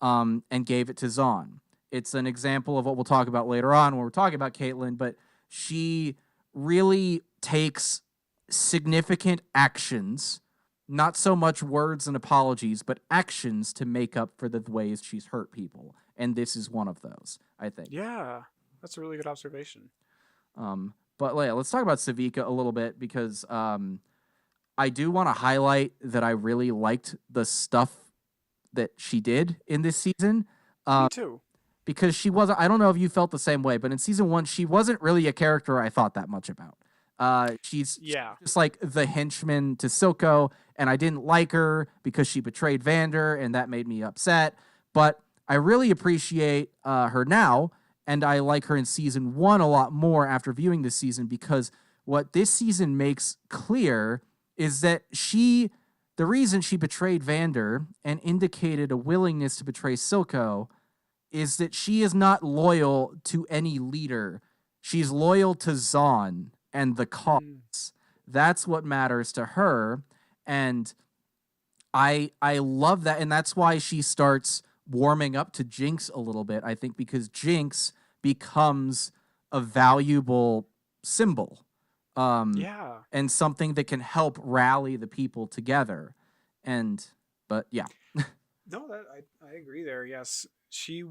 and gave it to Zahn. It's an example of what we'll talk about later on when we're talking about Caitlyn, but she really takes significant actions, not so much words and apologies, but actions to make up for the ways she's hurt people. And this is one of those, I think. Yeah. That's a really good observation. But yeah, let's talk about Savika a little bit, because I do want to highlight that I really liked the stuff that she did in this season. Me too. Because she wasn't, I don't know if you felt the same way, but in season 1, she wasn't really a character I thought that much about. She's just like the henchman to Silco, and I didn't like her because she betrayed Vander, and that made me upset. But I really appreciate her now, and I like her in season 1 a lot more after viewing this season, because what this season makes clear is that the reason she betrayed Vander and indicated a willingness to betray Silco is that she is not loyal to any leader. She's loyal to Zahn and the cause. That's what matters to her. And I love that. And that's why she starts warming up to Jinx a little bit, I think, because Jinx becomes a valuable symbol. Yeah. And something that can help rally the people together. But yeah. No, I agree there. Yes, she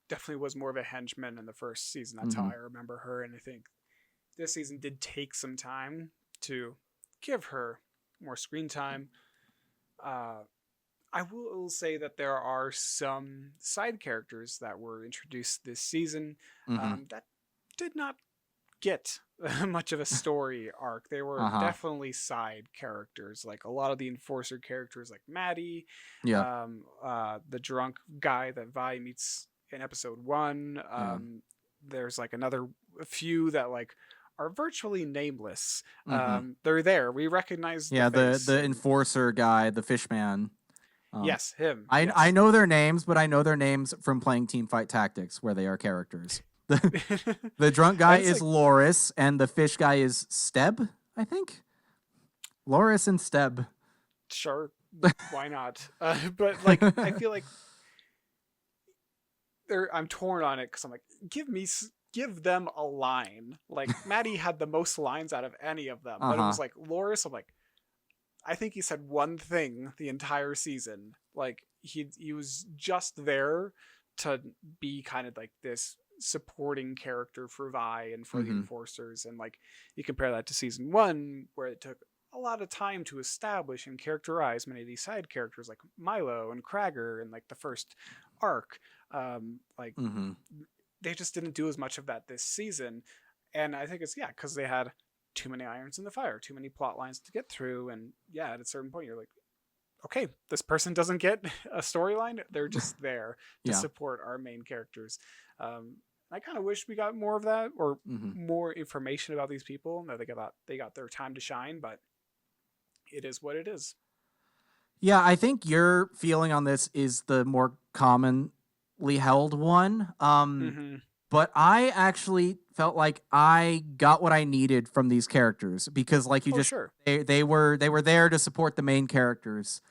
definitely was more of a henchman in the first season. That's how I remember her, and I think this season did take some time to give her more screen time. I will say that there are some side characters that were introduced this season that did not get much of a story arc. They were definitely side characters, like a lot of the enforcer characters, like Maddie, the drunk guy that Vi meets in episode 1. There's like a few that like are virtually nameless. Mm-hmm. They're there. We recognize the Yeah, face. the And enforcer guy, the fishman. Um, yes, him. I Yes. know their names, but I know their names from playing Team Fight Tactics, where they are characters. The drunk guy And it's is like, Loris, and the fish guy is Steb, I think. Loris and Steb. sure, why not? But like, I feel like I'm torn on it because I'm like, give them a line. Like Maddie had the most lines out of any of them, Uh but it huh. was like Loris. I'm like, I think he said one thing the entire season. Like he was just there to be kind of like this supporting character for Vi and for the Mm-hmm. enforcers. And like you compare that to season one, where it took a lot of time to establish and characterize many of these side characters like Milo and Krager and like the first arc. Like Mm-hmm. they just didn't do as much of that this season. And I think it's, yeah, because they had too many irons in the fire, too many plot lines to get through. And yeah, at a certain point, you're like, okay, this person doesn't get a storyline. They're just there to Yeah. support our main characters. I kind of wish we got more of that, or Mm-hmm. more information about these people. That they got their time to shine, but it is what it is. Yeah, I think your feeling on this is the more commonly held one. Mm-hmm. But I actually felt like I got what I needed from these characters because, like you Oh, just, sure. they were there to support the main characters.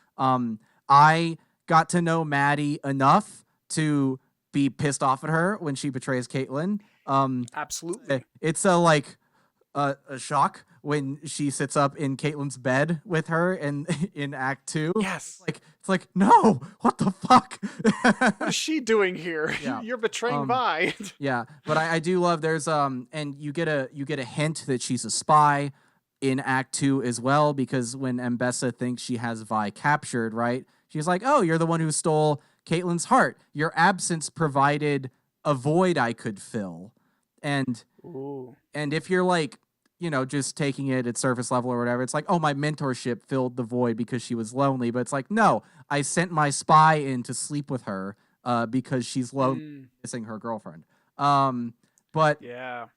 I got to know Maddie enough to be pissed off at her when she betrays Caitlyn. Absolutely. It's a shock when she sits up in Caitlyn's bed with her in Act Two. Yes. It's like no, what the fuck? What is she doing here? Yeah. You're betraying Um, Vi. Yeah, but I do love there's and you get a hint that she's a spy in Act Two as well, because when Mbessa thinks she has Vi captured, right? She's like, "Oh, you're the one who stole Caitlyn's heart. Your absence provided a void I could fill." And Ooh. and if you're like, just taking it at surface level or whatever, it's like, "Oh, my mentorship filled the void because she was lonely." But it's like, "No, I sent my spy in to sleep with her because she's lonely, Mm, missing her girlfriend." But yeah.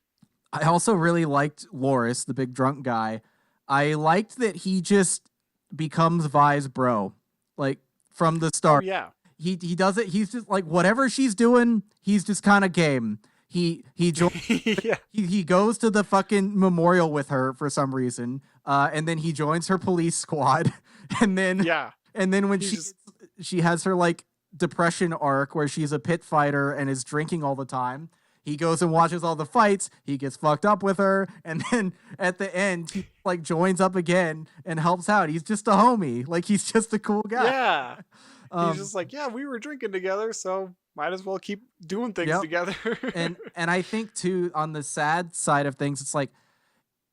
I also really liked Loris, the big drunk guy. I liked that he just becomes Vi's bro, like from the Oh, start. yeah. He does it. He's just like whatever she's doing. He's just kind of game. He joins. Yeah. He goes to the fucking memorial with her for some reason, and then he joins her police squad, and then Yeah. and then when He's just she has her like depression arc where she's a pit fighter and is drinking all the time. He goes and watches all the fights. He gets fucked up with her, and then at the end, he like joins up again and helps out. He's just a homie. Like he's just a cool guy. yeah. He's Um, just like, yeah, we were drinking together, so might as well keep doing things yep. together. And I think too, on the sad side of things, it's like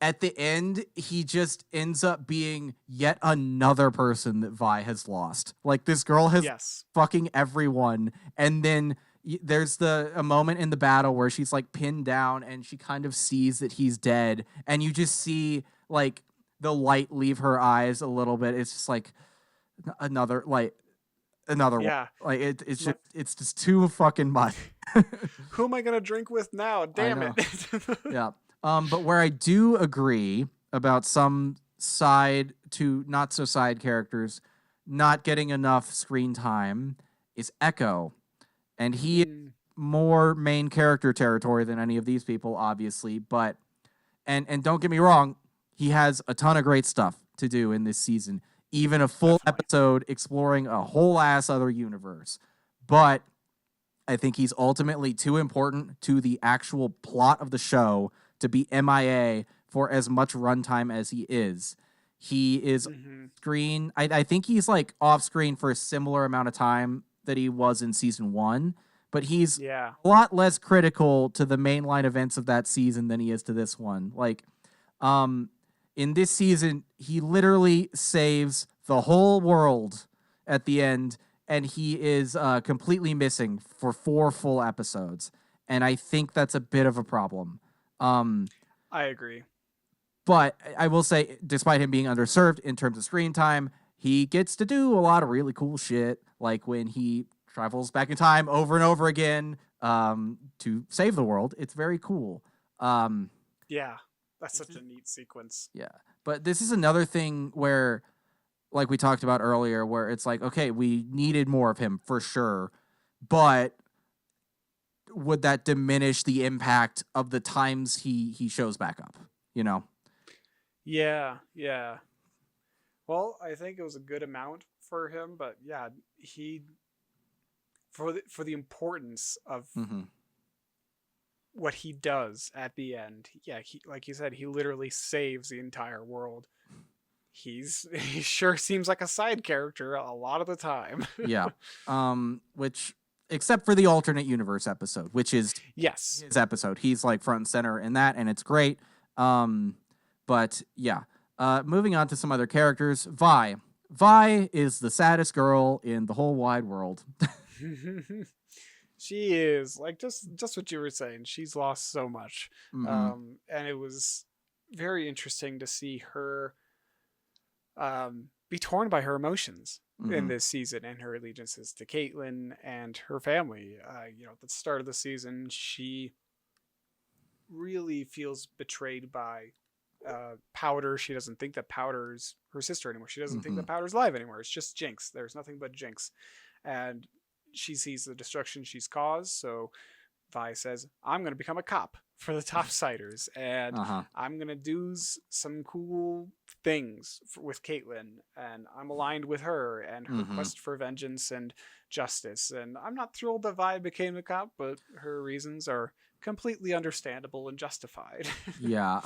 at the end he just ends up being yet another person that Vi has lost. Like this girl has Yes. fucking everyone, and then there's a moment in the battle where she's like pinned down and she kind of sees that he's dead, and you just see like the light leave her eyes a little bit. It's just like another one. Yeah. Like it's My- it's just too fucking much. Who am I gonna drink with now? Damn know. it. Yeah. But where I do agree about some side to not so side characters not getting enough screen time is Echo. And he is Mm, more main character territory than any of these people, obviously. But and don't get me wrong, he has a ton of great stuff to do in this season. Even a full Definitely. episode exploring a whole ass other universe. But I think he's ultimately too important to the actual plot of the show to be MIA for as much runtime as he is. He is hmm screen. I think he's like off screen for a similar amount of time that he was in season one, but he's Yeah. a lot less critical to the mainline events of that season than he is to this one. Like, um, in this season, he literally saves the whole world at the end, and he is completely missing for 4 full episodes. And I think that's a bit of a problem. Um, I agree. but I will say, despite him being underserved in terms of screen time, he gets to do a lot of really cool shit, like when he travels back in time over and over again to save the world. It's very cool. Um, Yeah. That's such a neat sequence. Yeah. But this is another thing where, like we talked about earlier, where it's like, okay, we needed more of him for sure, but would that diminish the impact of the times he shows back up? You know? Yeah, yeah. Well, I think it was a good amount for him, but yeah, he for the importance of Mm-hmm. what he does at the end. Yeah, he, like you said, he literally saves the entire world. He sure seems like a side character a lot of the time. Yeah. Which, except for the alternate universe episode, which is Yes. his episode, he's like front and center in that, and it's great. But yeah. Moving on to some other characters. Vi. Vi is the saddest girl in the whole wide world. She is like just what you were saying. She's lost so much, Mm-hmm. and it was very interesting to see her be torn by her emotions in Mm-hmm. this season and her allegiances to Caitlyn and her family. At the start of the season, she really feels betrayed by Powder. She doesn't think that Powder's her sister anymore. She doesn't think Mm-hmm. that Powder's live anymore. It's just Jinx. There's nothing but Jinx. And she sees the destruction she's caused. So Vi says, I'm going to become a cop for the Topsiders. And Uh-huh. I'm going to do some cool things with Caitlyn. And I'm aligned with her and her Mm-hmm. quest for vengeance and justice. And I'm not thrilled that Vi became a cop, but her reasons are completely understandable and justified. Yeah,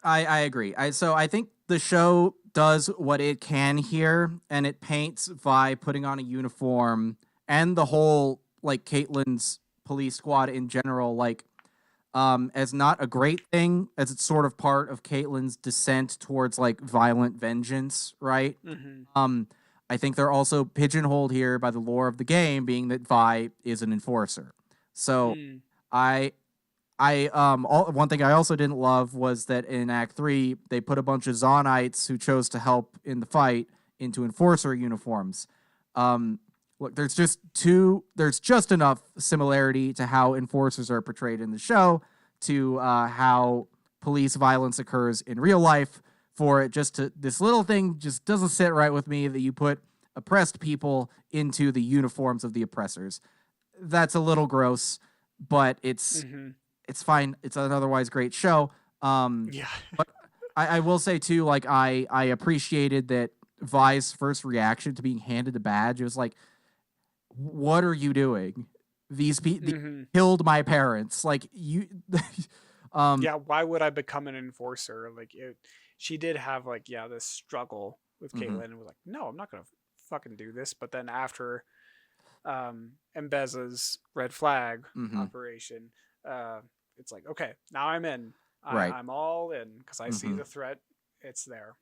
I agree. So I think the show does what it can here, and it paints Vi putting on a uniform and the whole like Caitlyn's police squad in general, like as not a great thing, as it's sort of part of Caitlyn's descent towards like violent vengeance, right? Mm-hmm. I think they're also pigeonholed here by the lore of the game, being that Vi is an enforcer. So Mm. I one thing I also didn't love was that in Act 3 they put a bunch of Zonites who chose to help in the fight into enforcer uniforms. Look, there's just enough similarity to how enforcers are portrayed in the show to how police violence occurs in real life. For it just to this little thing just doesn't sit right with me that you put oppressed people into the uniforms of the oppressors. That's a little gross, but it's Mm-hmm. it's fine. It's an otherwise great show. Yeah. But I will say too, like I appreciated that Vi's first reaction to being handed a badge. It was like, what are you doing? These people Mm-hmm. killed my parents. Like you, Yeah. Why would I become an enforcer? She did have this struggle with mhm. Caitlyn and was like, no, I'm not gonna fucking do this. But then after Mbeza's red flag Mhm. operation, it's like, okay, now I'm in. Right. I'm all in because I see Mhm. the threat. It's there.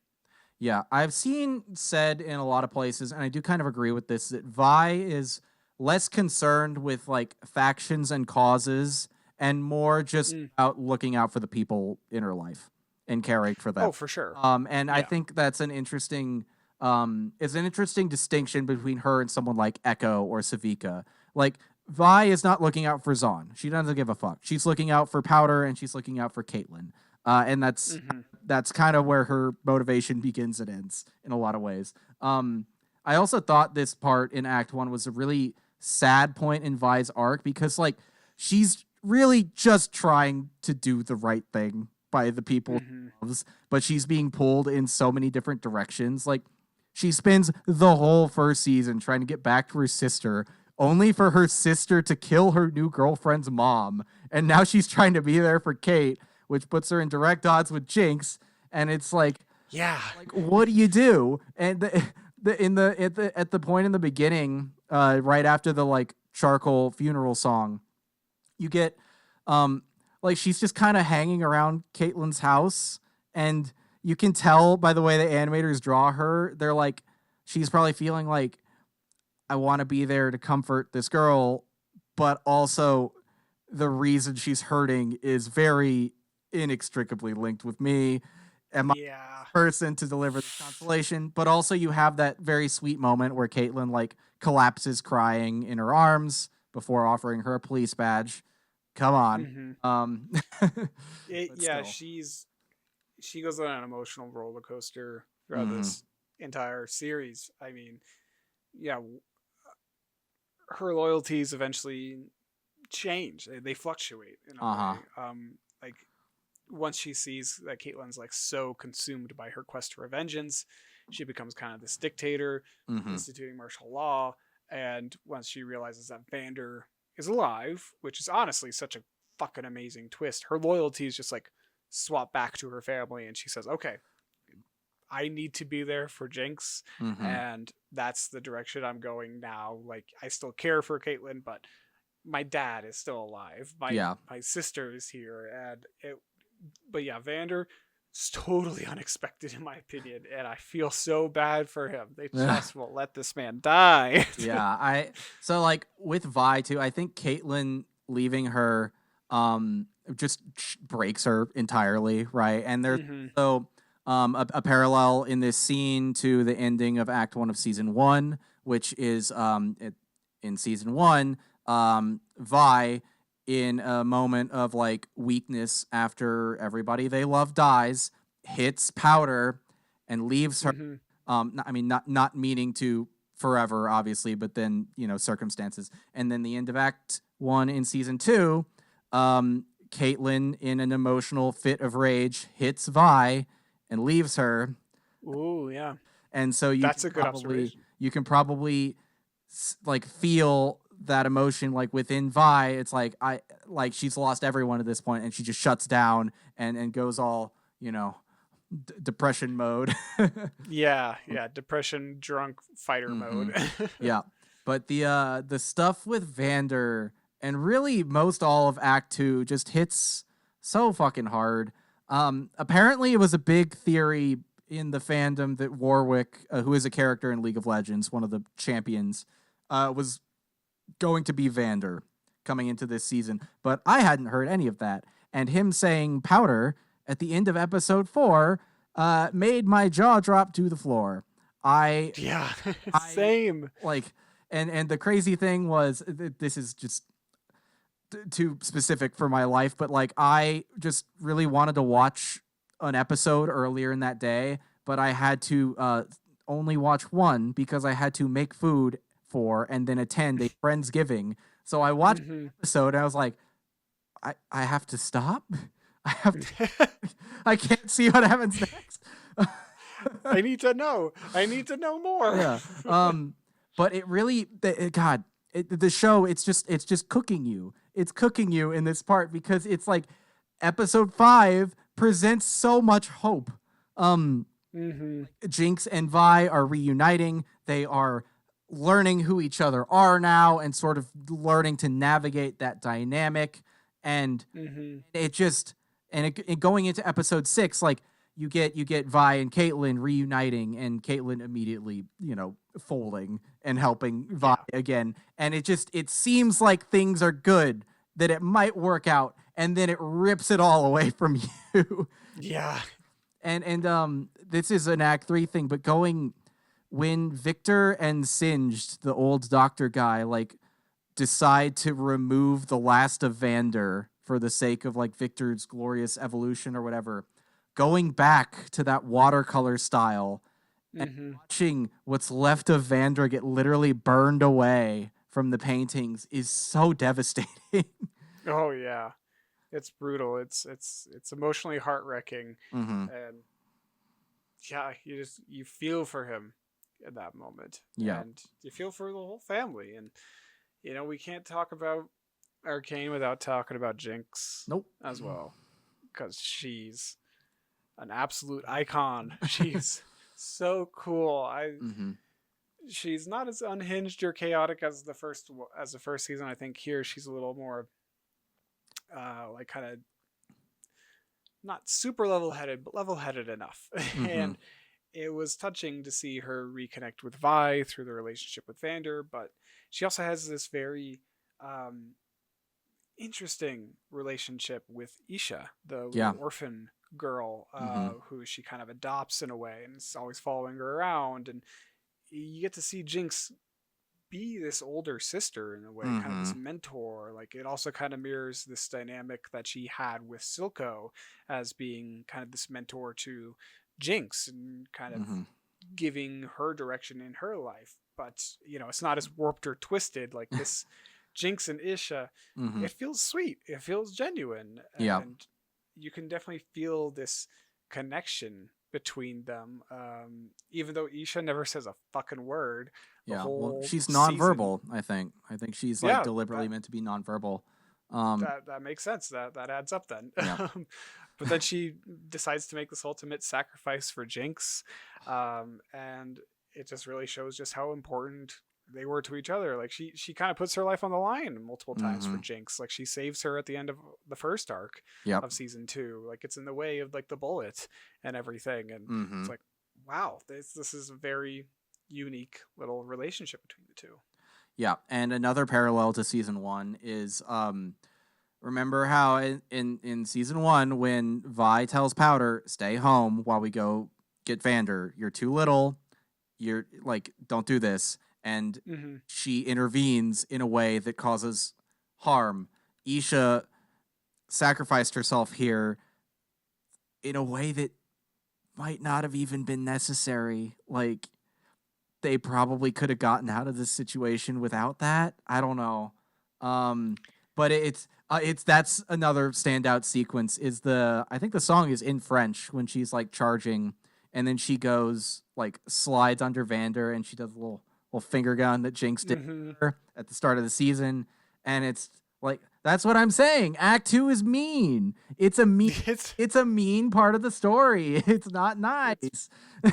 Yeah, I've seen said in a lot of places, and I do kind of agree with this, that Vi is less concerned with like factions and causes and more just Mm. out looking out for the people in her life and caring for them. Oh, for sure. And I Yeah. think that's an interesting it's an interesting distinction between her and someone like Echo or Savika. Like Vi is not looking out for Zon. She doesn't give a fuck. She's looking out for Powder and she's looking out for Caitlyn. And Mm-hmm. that's kind of where her motivation begins and ends in a lot of ways. I also thought this part in Act 1 was a really sad point in Vi's arc because like she's really just trying to do the right thing by the people Mm-hmm. she loves, but she's being pulled in so many different directions. Like she spends the whole first season trying to get back to her sister, only for her sister to kill her new girlfriend's mom. And now she's trying to be there for Kate, which puts her in direct odds with Jinx. And it's Yeah. like what do you do? And at the point in the beginning, right after the like charcoal funeral song, you get like she's just kind of hanging around Caitlyn's house, and you can tell by the way the animators draw her, they're like she's probably feeling like I want to be there to comfort this girl, but also the reason she's hurting is very inextricably linked with me and my Yeah. person to deliver the consolation. But also you have that very sweet moment where Caitlyn like collapses crying in her arms before offering her a police badge. come on. Mm-hmm. But Yeah, still. she goes on an emotional roller coaster throughout Mm-hmm. this entire series. I mean, yeah, her loyalties eventually change. They fluctuate in a Uh-huh. way. Like once she sees that Caitlyn's like so consumed by her quest for vengeance, she becomes kind of this dictator, Mm-hmm. instituting martial law. And once she realizes that Vander is alive, which is honestly such a fucking amazing twist, her loyalties just like swap back to her family, and she says, "Okay, I need to be there for Jinx, Mm-hmm. and that's the direction I'm going now. Like, I still care for Caitlyn, but my dad is still alive. My Yeah. my sister is here, and it. But yeah, Vander, it's totally unexpected in my opinion, and I feel so bad for him. They just won't let this man die. Yeah, so like with Vi too, I think Caitlyn leaving her just breaks her entirely, right? And there's Mm-hmm. so a parallel in this scene to the ending of Act 1 of season 1, which is in season 1, Vi in a moment of like weakness after everybody they love dies, hits Powder and leaves her. Mm-hmm. I mean, not meaning to forever, obviously, but then circumstances, and then the end of Act 1 in season 2, Caitlyn, in an emotional fit of rage, hits Vi and leaves her, Ooh, yeah, and so that's a good observation. you can probably like feel that emotion like within Vi. It's like she's lost everyone at this point, and she just shuts down and goes all depression mode. Yeah, yeah, depression, drunk, fighter Mm-hmm. mode. Yeah. But the stuff with Vander and really most all of Act 2 just hits so fucking hard. Apparently it was a big theory in the fandom that Warwick, who is a character in League of Legends, one of the champions, was going to be Vander coming into this season, but I hadn't heard any of that. And him saying Powder at the end of episode 4 made my jaw drop to the floor. I Yeah, I same. like, and the crazy thing was, this is just too specific for my life, but like I just really wanted to watch an episode earlier in that day, but I had to only watch one because I had to make food for and then attend a Friendsgiving. So I watched Mm-hmm. the episode and I was like, I have to stop. I have to, I can't see what happens next. I need to know. I need to know more. Yeah. But it really, God, the show, it's just cooking you. It's cooking you in this part because it's like episode 5 presents so much hope. Mm-hmm. Jinx and Vi are reuniting. They are learning who each other are now and sort of learning to navigate that dynamic. And Mm-hmm. it just, it going into episode 6, like you get Vi and Caitlyn reuniting, and Caitlyn immediately folding and helping Vi Yeah. again, and it seems like things are good, that it might work out, and then it rips it all away from you. Yeah. And this is an Act 3 thing, but going when Victor and Singed, the old doctor guy, like decide to remove the last of Vander for the sake of like Victor's glorious evolution or whatever, going back to that watercolor style and Mm-hmm. watching what's left of Vander get literally burned away from the paintings is so devastating. Oh yeah. It's brutal. It's emotionally heart wrecking, Mm-hmm. and yeah, you feel for him in that moment, Yeah. and you feel for the whole family. And we can't talk about Arcane without talking about Jinx Nope. as well, because she's an absolute icon. She's so cool. Mm-hmm. She's not as unhinged or chaotic as the first season. I think here she's a little more like kind of not super level headed, but level headed enough. Mm-hmm. And it was touching to see her reconnect with Vi through the relationship with Vander, but she also has this very um, interesting relationship with Isha, the Yeah. little orphan girl Mm-hmm. who she kind of adopts in a way and is always following her around. And you get to see Jinx be this older sister in a way, kind of Mm-hmm. this mentor. Like it also kind of mirrors this dynamic that she had with Silco as being kind of this mentor to Jinx and kind of Mm-hmm. giving her direction in her life. But it's not as warped or twisted like this. Jinx and Isha, Mm-hmm. it feels sweet. It feels genuine, Yeah. and you can definitely feel this connection between them. Even though Isha never says a fucking word, the Yeah. Well, whole she's season. nonverbal, I think. I think she's like Yeah, deliberately that meant to be nonverbal. that makes sense. That adds up then. Yeah. But then she decides to make this ultimate sacrifice for Jinx, and it just really shows just how important they were to each other. Like she kind of puts her life on the line multiple times Mm-hmm. for Jinx. Like she saves her at the end of the first arc Yep. of season 2. Like it's in the way of like the bullet and everything, and Mm-hmm. it's like, wow, this is a very unique little relationship between the two. Yeah. And another parallel to season 1 is remember how in season 1 when Vi tells Powder, "Stay home while we go get Vander. You're too little. You're like, don't do this." And Mm-hmm. she intervenes in a way that causes harm. Isha sacrificed herself here in a way that might not have even been necessary. Like they probably could have gotten out of this situation without that. I don't know. But it's that's another standout sequence is I think the song is in French when she's like charging and then she goes like slides under Vander and she does a little finger gun that Jinx did Mm-hmm. at the start of the season, and it's like that's what I'm saying. Act 2 is mean. It's a mean. It's It's a mean part of the story. It's not it's nice.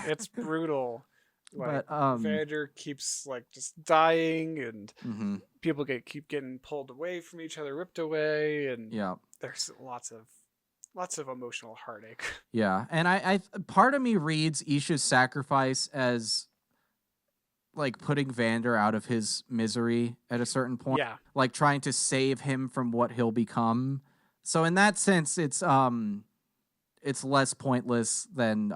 it's brutal. Like But Vander keeps like just dying, and mhm, people keep getting pulled away from each other, ripped away, and yeah. there's lots of emotional heartache. Yeah, and I part of me reads Isha's sacrifice as like putting Vander out of his misery at a certain point, Yeah. like trying to save him from what he'll become. So in that sense, it's less pointless than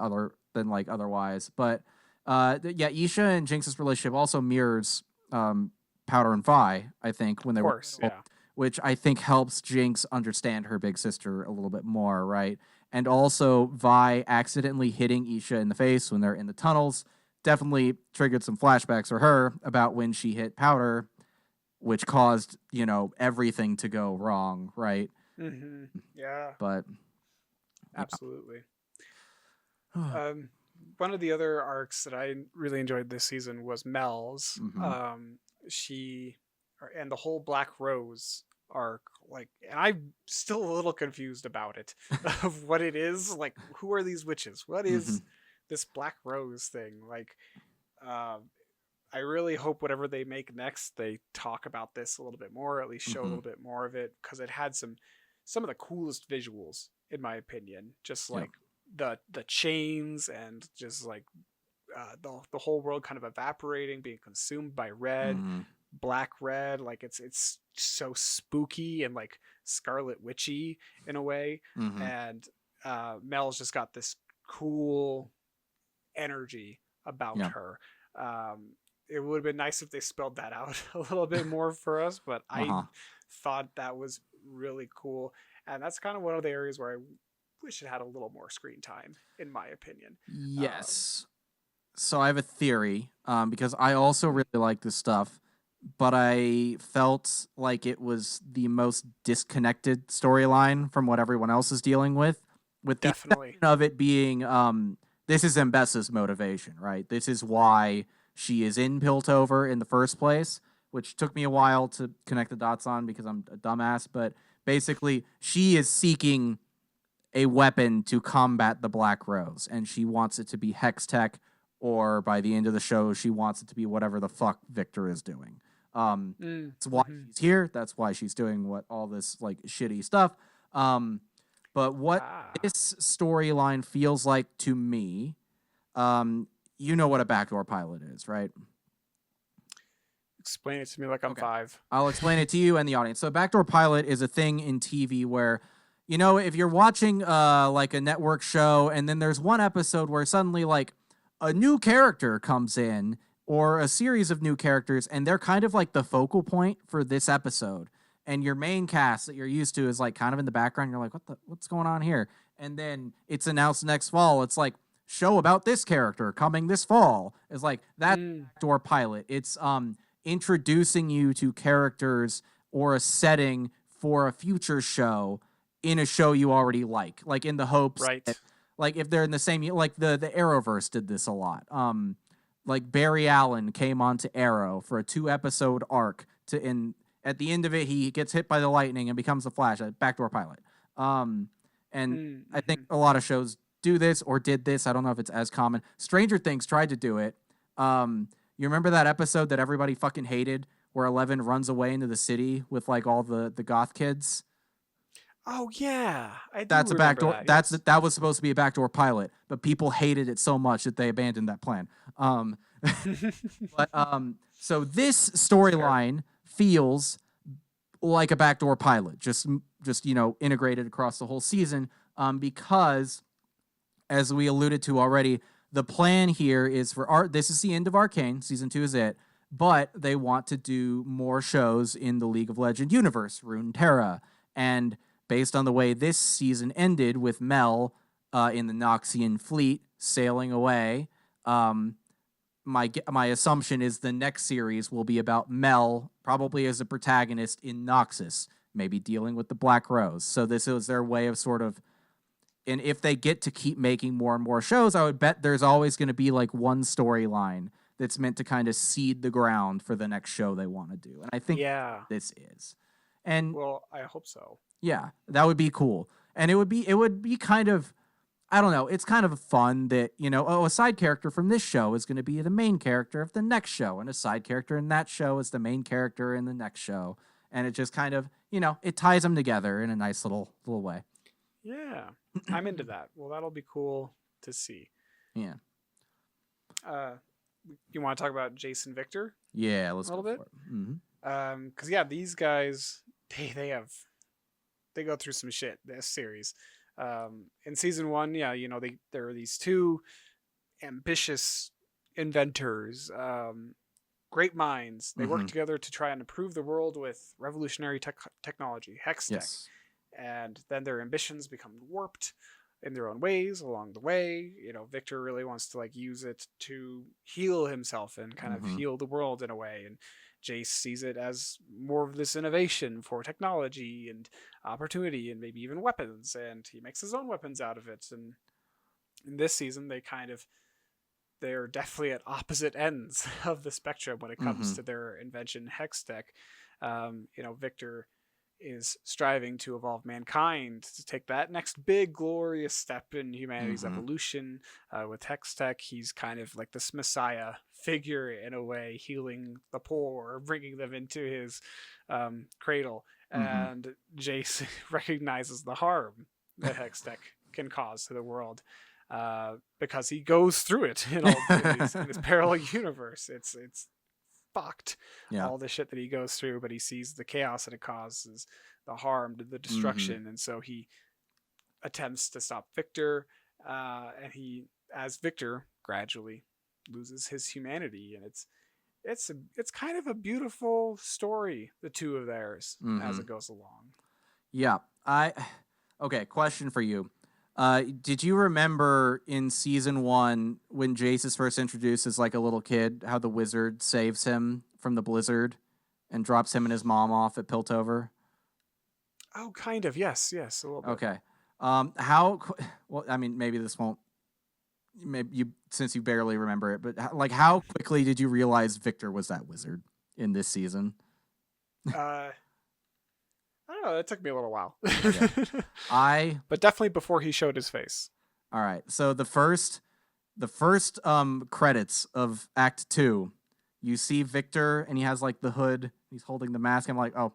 like otherwise. But yeah, Isha and Jinx's relationship also mirrors Powder and Vi, I think, when Of they were course, little, yeah. which I think helps Jinx understand her big sister a little bit more, right? And also Vi accidentally hitting Isha in the face when they're in the tunnels definitely triggered some flashbacks for her about when she hit Powder, which caused, everything to go wrong, right? Mm-hmm. Yeah, But absolutely. yeah. One of the other arcs that I really enjoyed this season was Mel's. Mhm. She and the whole Black Rose arc. Like, and I'm still a little confused about it of what it is. Like, who are these witches? What is Mhm. this Black Rose thing? Like, uh, I really hope whatever they make next, they talk about this a little bit more, or at least show a Mhm. little bit more of it, because it had some of the coolest visuals in my opinion. Just Yeah. like the chains and just like the whole world kind of evaporating, being consumed by red, Mhm. black red. Like it's so spooky and like Scarlet Witchy in a way. Mhm. And Mel's just got this cool energy about Yeah. her. It would have been nice if they spelled that out a little bit more for us, but I Uh-huh. thought that was really cool. And that's kind of one of the areas where I wish it had a little more screen time, in my opinion. Yes. So I have a theory, because I also really like this stuff, but I felt like it was the most disconnected storyline from what everyone else is dealing with the Definitely. exception of it being this is Mbessa's motivation, right? This is why she is in Piltover in the first place, which took me a while to connect the dots on because I'm a dumbass, but basically she is seeking a weapon to combat the Black Rose, and she wants it to be Hex Tech, or by the end of the show, she wants it to be whatever the fuck Victor is doing. That's why Mm-hmm. she's here. That's why she's doing all this like shitty stuff. But what Ah. this storyline feels like to me, you know what a backdoor pilot is, right? Explain it to me like I'm Okay. 5. I'll explain it to you and the audience. So, backdoor pilot is a thing in TV where, if you're watching like a network show and then there's one episode where suddenly like a new character comes in or a series of new characters, and they're kind of like the focal point for this episode. And your main cast that you're used to is like kind of in the background. You're like, what's going on here? And then it's announced next fall. It's like, show about this character coming this fall. It's like that backdoor pilot. It's introducing you to characters or a setting for a future show in a show you already like in the hopes that, like if they're in the same, like the Arrowverse did this a lot. Like Barry Allen came onto Arrow for a 2-episode arc at the end of it, he gets hit by the lightning and becomes the Flash, a backdoor pilot. And I think a lot of shows do this or did this. I don't know if it's as common. Stranger Things tried to do it. You remember that episode that everybody fucking hated where Eleven runs away into the city with like all the goth kids? Oh yeah, That's a backdoor. That, yes. That was supposed to be a backdoor pilot, but people hated it so much that they abandoned that plan. So this storyline feels like a backdoor pilot, just integrated across the whole season. Because, as we alluded to already, the plan here is this is the end of Arcane. Season 2 is it, but they want to do more shows in the League of Legends universe, Runeterra, and based on the way this season ended with Mel in the Noxian fleet sailing away, my assumption is the next series will be about Mel, probably as a protagonist in Noxus, maybe dealing with the Black Rose. So this is their way of sort of, and if they get to keep making more and more shows, I would bet there's always going to be like one storyline that's meant to kind of seed the ground for the next show they want to do. And I think this is. And well, I hope so. Yeah, that would be cool. And it would be kind of, I don't know, it's kind of fun that, a side character from this show is going to be the main character of the next show, and a side character in that show is the main character in the next show. And it just kind of, it ties them together in a nice little way. Yeah, I'm into that. Well, that'll be cool to see. Yeah. You want to talk about Jason Victor? Yeah, let's a little bit. Mm-hmm. Because these guys, they go through some shit this series. In season 1, there are these two ambitious inventors, great minds. They work together to try and improve the world with revolutionary technology, hex tech. Yes. And then their ambitions become warped in their own ways along the way. Victor really wants to use it to heal himself and kind of heal the world in a way. And Jace sees it as more of this innovation for technology and opportunity and maybe even weapons, and he makes his own weapons out of it. And in this season, they're definitely at opposite ends of the spectrum when it comes to their invention, hex tech. Victor is striving to evolve mankind to take that next big glorious step in humanity's evolution. With hex tech, he's kind of like this messiah figure in a way, healing the poor, bringing them into his cradle. And Jace recognizes the harm that hex tech can cause to the world, because he goes through it in this parallel universe. It's fucked, all the shit that he goes through, but he sees the chaos that it causes, the harm, the destruction, and so he attempts to stop Victor, and he, as Victor, gradually loses his humanity. And it's kind of a beautiful story, the two of theirs, as it goes along. Yeah. Okay, question for you. Did you remember in season 1 when Jace is first introduced as like a little kid, how the wizard saves him from the blizzard and drops him and his mom off at Piltover? Oh, kind of. Yes, a little bit. Okay. Well, I mean, maybe this won't, since you barely remember it, but how quickly did you realize Victor was that wizard in this season? I don't know. It took me a little while. Okay. But definitely before he showed his face. All right. So the first credits of Act 2, you see Victor and he has like the hood. He's holding the mask. I'm like, oh,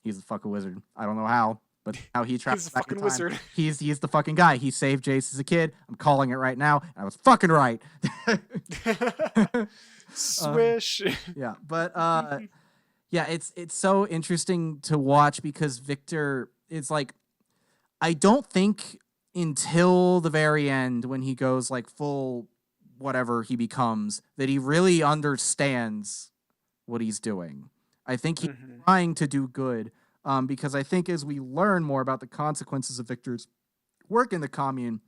he's a fucking wizard. I don't know how, but how he travels back in time. Wizard. He's the fucking guy. He saved Jace as a kid. I'm calling it right now. And I was fucking right. Swish. Yeah, but yeah, it's so interesting to watch because Victor is like, I don't think until the very end when he goes like full whatever he becomes, that he really understands what he's doing. I think he's trying to do good, because I think as we learn more about the consequences of Victor's work in the commune,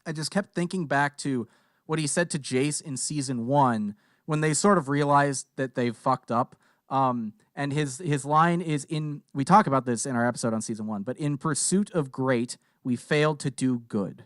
I just kept thinking back to what he said to Jace in season 1 when they sort of realized that they've fucked up. And his line is we talk about this in our episode on season 1, but in pursuit of great, we failed to do good.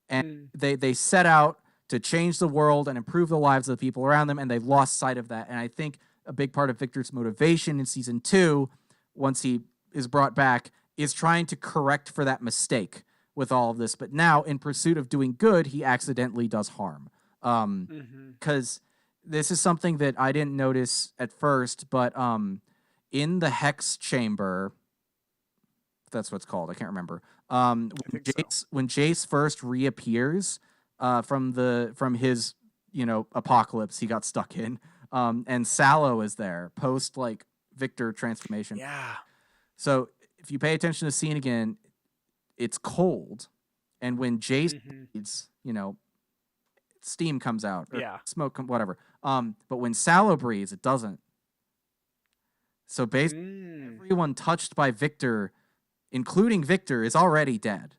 And they set out to change the world and improve the lives of the people around them, and they lost sight of that. And I think a big part of Victor's motivation in season 2, once he is brought back, is trying to correct for that mistake with all of this. But now, in pursuit of doing good, he accidentally does harm. Because this is something that I didn't notice at first, but in the Hex Chamber, that's what it's called, I can't remember. When Jace first reappears from his apocalypse he got stuck in, and Sallow is there post like Victor transformation. Yeah. So if you pay attention to the scene again, it's cold, and when Jace breathes, steam comes out, or smoke, whatever. But when Sallow breathes, it doesn't. So basically, everyone touched by Victor, including Victor, is already dead.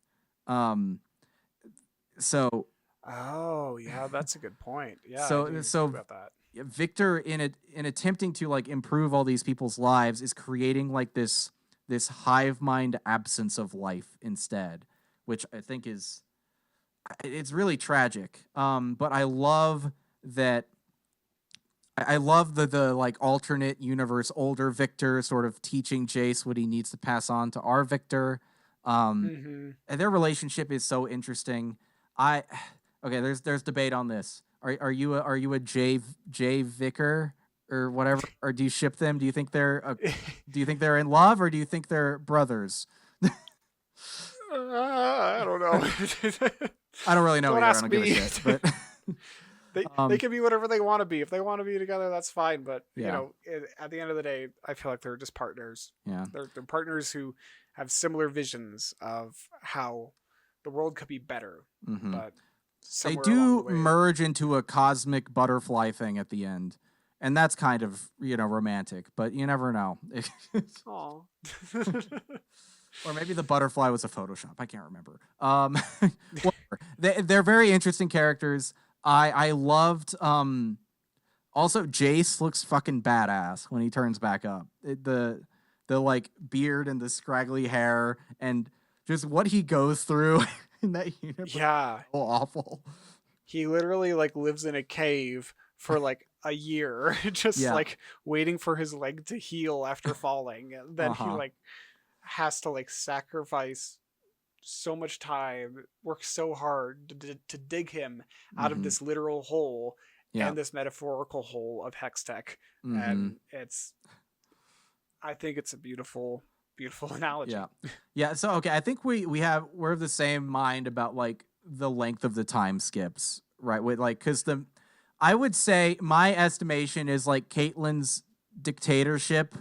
So. Oh yeah, that's a good point. Yeah. So I didn't think about that. Victor, in attempting to like improve all these people's lives, is creating like this hive mind absence of life instead, which I think it's really tragic. But I love that. I love the like alternate universe older Victor sort of teaching Jace what he needs to pass on to our Victor. And their relationship is so interesting. Okay, there's debate on this. Are you a J Vicar or whatever, or do you ship them? Do you think they're in love, or do you think they're brothers? I don't know. I don't really know. Don't either. ask I don't me. give a shit, but they can be whatever they want to be. If they want to be together, that's fine. But at the end of the day, I feel like they're just partners. Yeah, they're partners who have similar visions of how the world could be better. But they do merge into a cosmic butterfly thing at the end, and that's kind of romantic. But you never know. Aww. Or maybe the butterfly was a Photoshop. I can't remember. They're very interesting characters. I loved. Also, Jace looks fucking badass when he turns back up. The like beard and the scraggly hair and just what he goes through in that universe. Yeah, so awful. He literally like lives in a cave for like a year, just like waiting for his leg to heal after falling. And then he like has to like sacrifice so much time, work so hard to dig him out of this literal hole and this metaphorical hole of Hextech. And I think it's a beautiful analogy. Yeah. So okay, I think we're of the same mind about like the length of the time skips, right? With like, because I would say my estimation is like Caitlyn's dictatorship,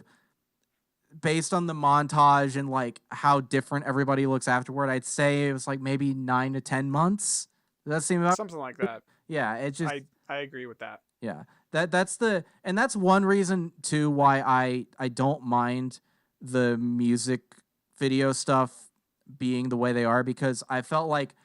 based on the montage and like how different everybody looks afterward, I'd say it was like maybe 9 to 10 months. Does that seem about something like that? Yeah, it just I agree with that. Yeah, that's one reason too why I don't mind the music video stuff being the way they are, because I felt like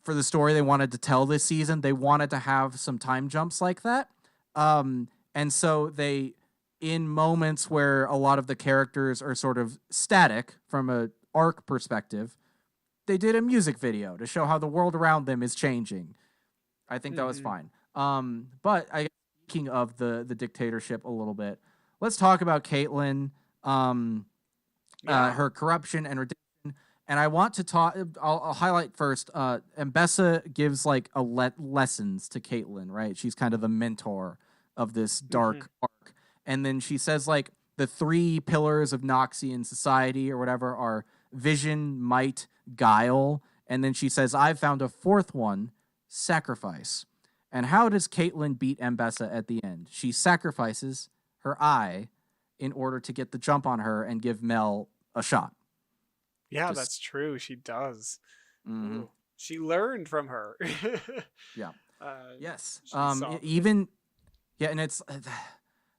for the story they wanted to tell this season, they wanted to have some time jumps like that, and so they, in moments where a lot of the characters are sort of static from a arc perspective, they did a music video to show how the world around them is changing. I think that was fine. But speaking of the dictatorship a little bit, let's talk about Caitlyn, her corruption and redemption. And I want to talk. I'll highlight first. Mbessa gives like lessons to Caitlyn, right? She's kind of the mentor of this dark arc. And then she says like the 3 pillars of Noxian society or whatever are vision, might, guile. And then she says, I've found a 4th one, sacrifice. And how does Caitlyn beat Mbessa at the end? She sacrifices her eye in order to get the jump on her and give Mel a shot. Yeah, that's true. She does. She learned from her. Yeah. Yes. She saw the Even yeah, and it's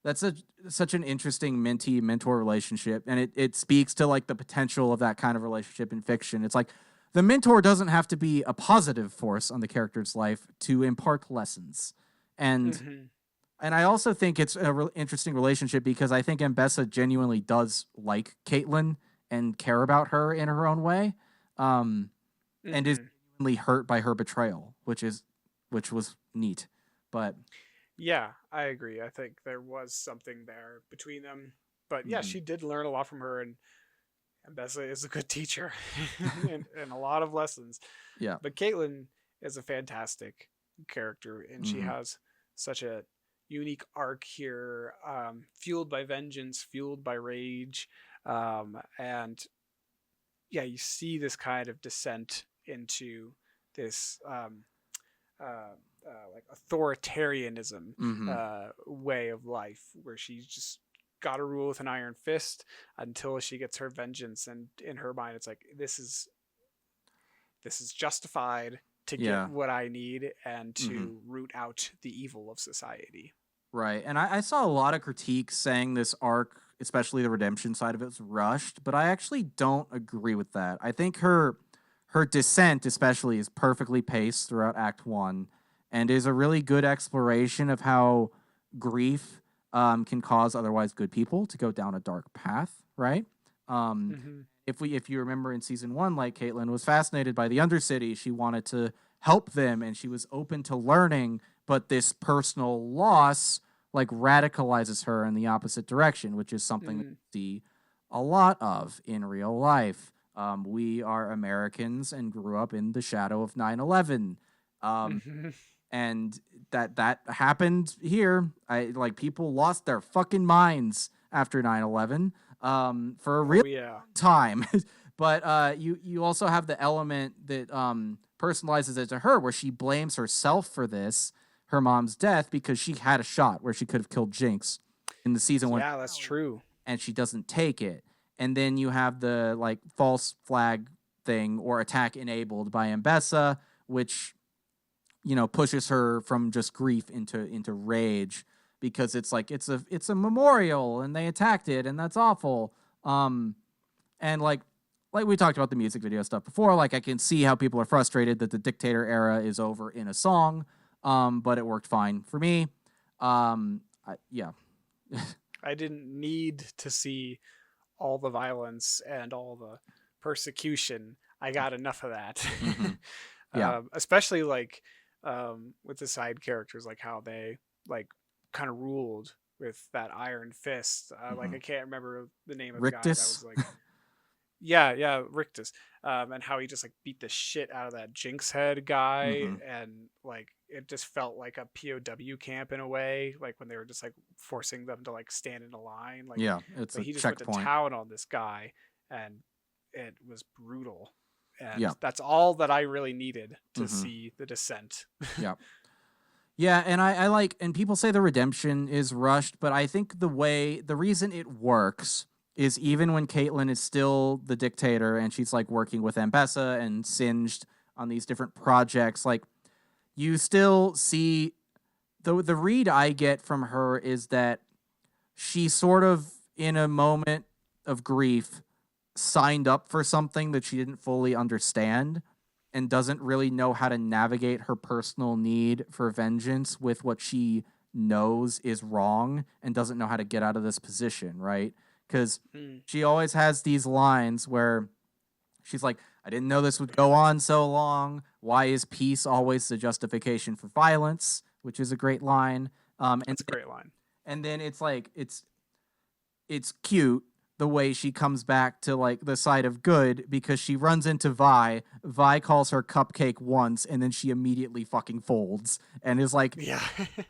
that's such an interesting mentee mentor relationship, and it speaks to like the potential of that kind of relationship in fiction. It's like the mentor doesn't have to be a positive force on the character's life to impart lessons, and Mhm. and I also think it's a interesting relationship because I think Mbessa genuinely does like Caitlin and care about her in her own way, um, and is Mhm. genuinely hurt by her betrayal, which was neat. But Yeah, I agree. I think there was something there between them. But yeah, mhm, she did learn a lot from her, and Bessa is a good teacher and a lot of lessons. yeah, But Caitlin is a fantastic character, and she hmm has such a unique arc here, fueled by vengeance, fueled by rage, and yeah, you see this kind of descent into this like authoritarianism hmm way of life, where she's just got to rule with an iron fist until she gets her vengeance, and in her mind, it's like this is justified to get yeah, what I need and hmm to root out the evil of society. right. And I saw a lot of critiques saying this arc, especially the redemption side of it, was rushed, but I actually don't agree with that. I think her descent, especially, is perfectly paced throughout Act One, and is a really good exploration of how grief can cause otherwise good people to go down a dark path, right? Um, Mm-hmm. if you remember in season one, like Caitlin was fascinated by the Undercity, she wanted to help them, and she was open to learning. But this personal loss like radicalizes her in the opposite direction, which is something that Mm-hmm. we see a lot of in real life. We are Americans and grew up in the shadow of 9/11. Um, Mm-hmm. and that happened here. I like people lost their fucking minds after 9/11 for a Oh really yeah. long time. But you also have the element that personalizes it to her, where she blames herself for this, her mom's death, because she had a shot where she could have killed Jinx in the season one Yeah, that's finale, true. and she doesn't take it. And then you have the like false flag thing or attack enabled by Mbessa, which pushes her from just grief into rage, because it's like it's a memorial and they attacked it and that's awful. And like we talked about the music video stuff before, like I can see how people are frustrated that the dictator era is over in a song, but it worked fine for me. Yeah. I didn't need to see all the violence and all the persecution. I got enough of that. hmm yeah. Especially like with the side characters, like how they like kind of ruled with that iron fist. Like hmm I can't remember the name of the guy that Rictus. was like, yeah, yeah, Rictus, and how he just like beat the shit out of that Jinx head guy, hmm and like it just felt like a POW camp in a way, like when they were just like forcing them to like stand in a line, like, Yeah, it's but a he just went to checkpoint. town on this guy, and it was brutal, and Yeah. that's all that I really needed to hmm see the descent. yeah. Yeah, and I like, and people say the redemption is rushed, but I think the reason it works is even when Caitlyn is still the dictator and she's like working with Ambessa and Singed on these different projects, like you still see the read I get from her is that she sort of in a moment of grief signed up for something that she didn't fully understand and doesn't really know how to navigate her personal need for vengeance with what she knows is wrong and doesn't know how to get out of this position, right? Because Mm. she always has these lines where she's like, I didn't know this would go on so long. Why is peace always the justification for violence? Which is a great line. And That's a great line. and then it's like it's cute the way she comes back to like the side of good because she runs into Vi. Vi calls her cupcake once and then she immediately fucking folds and is like, Yeah.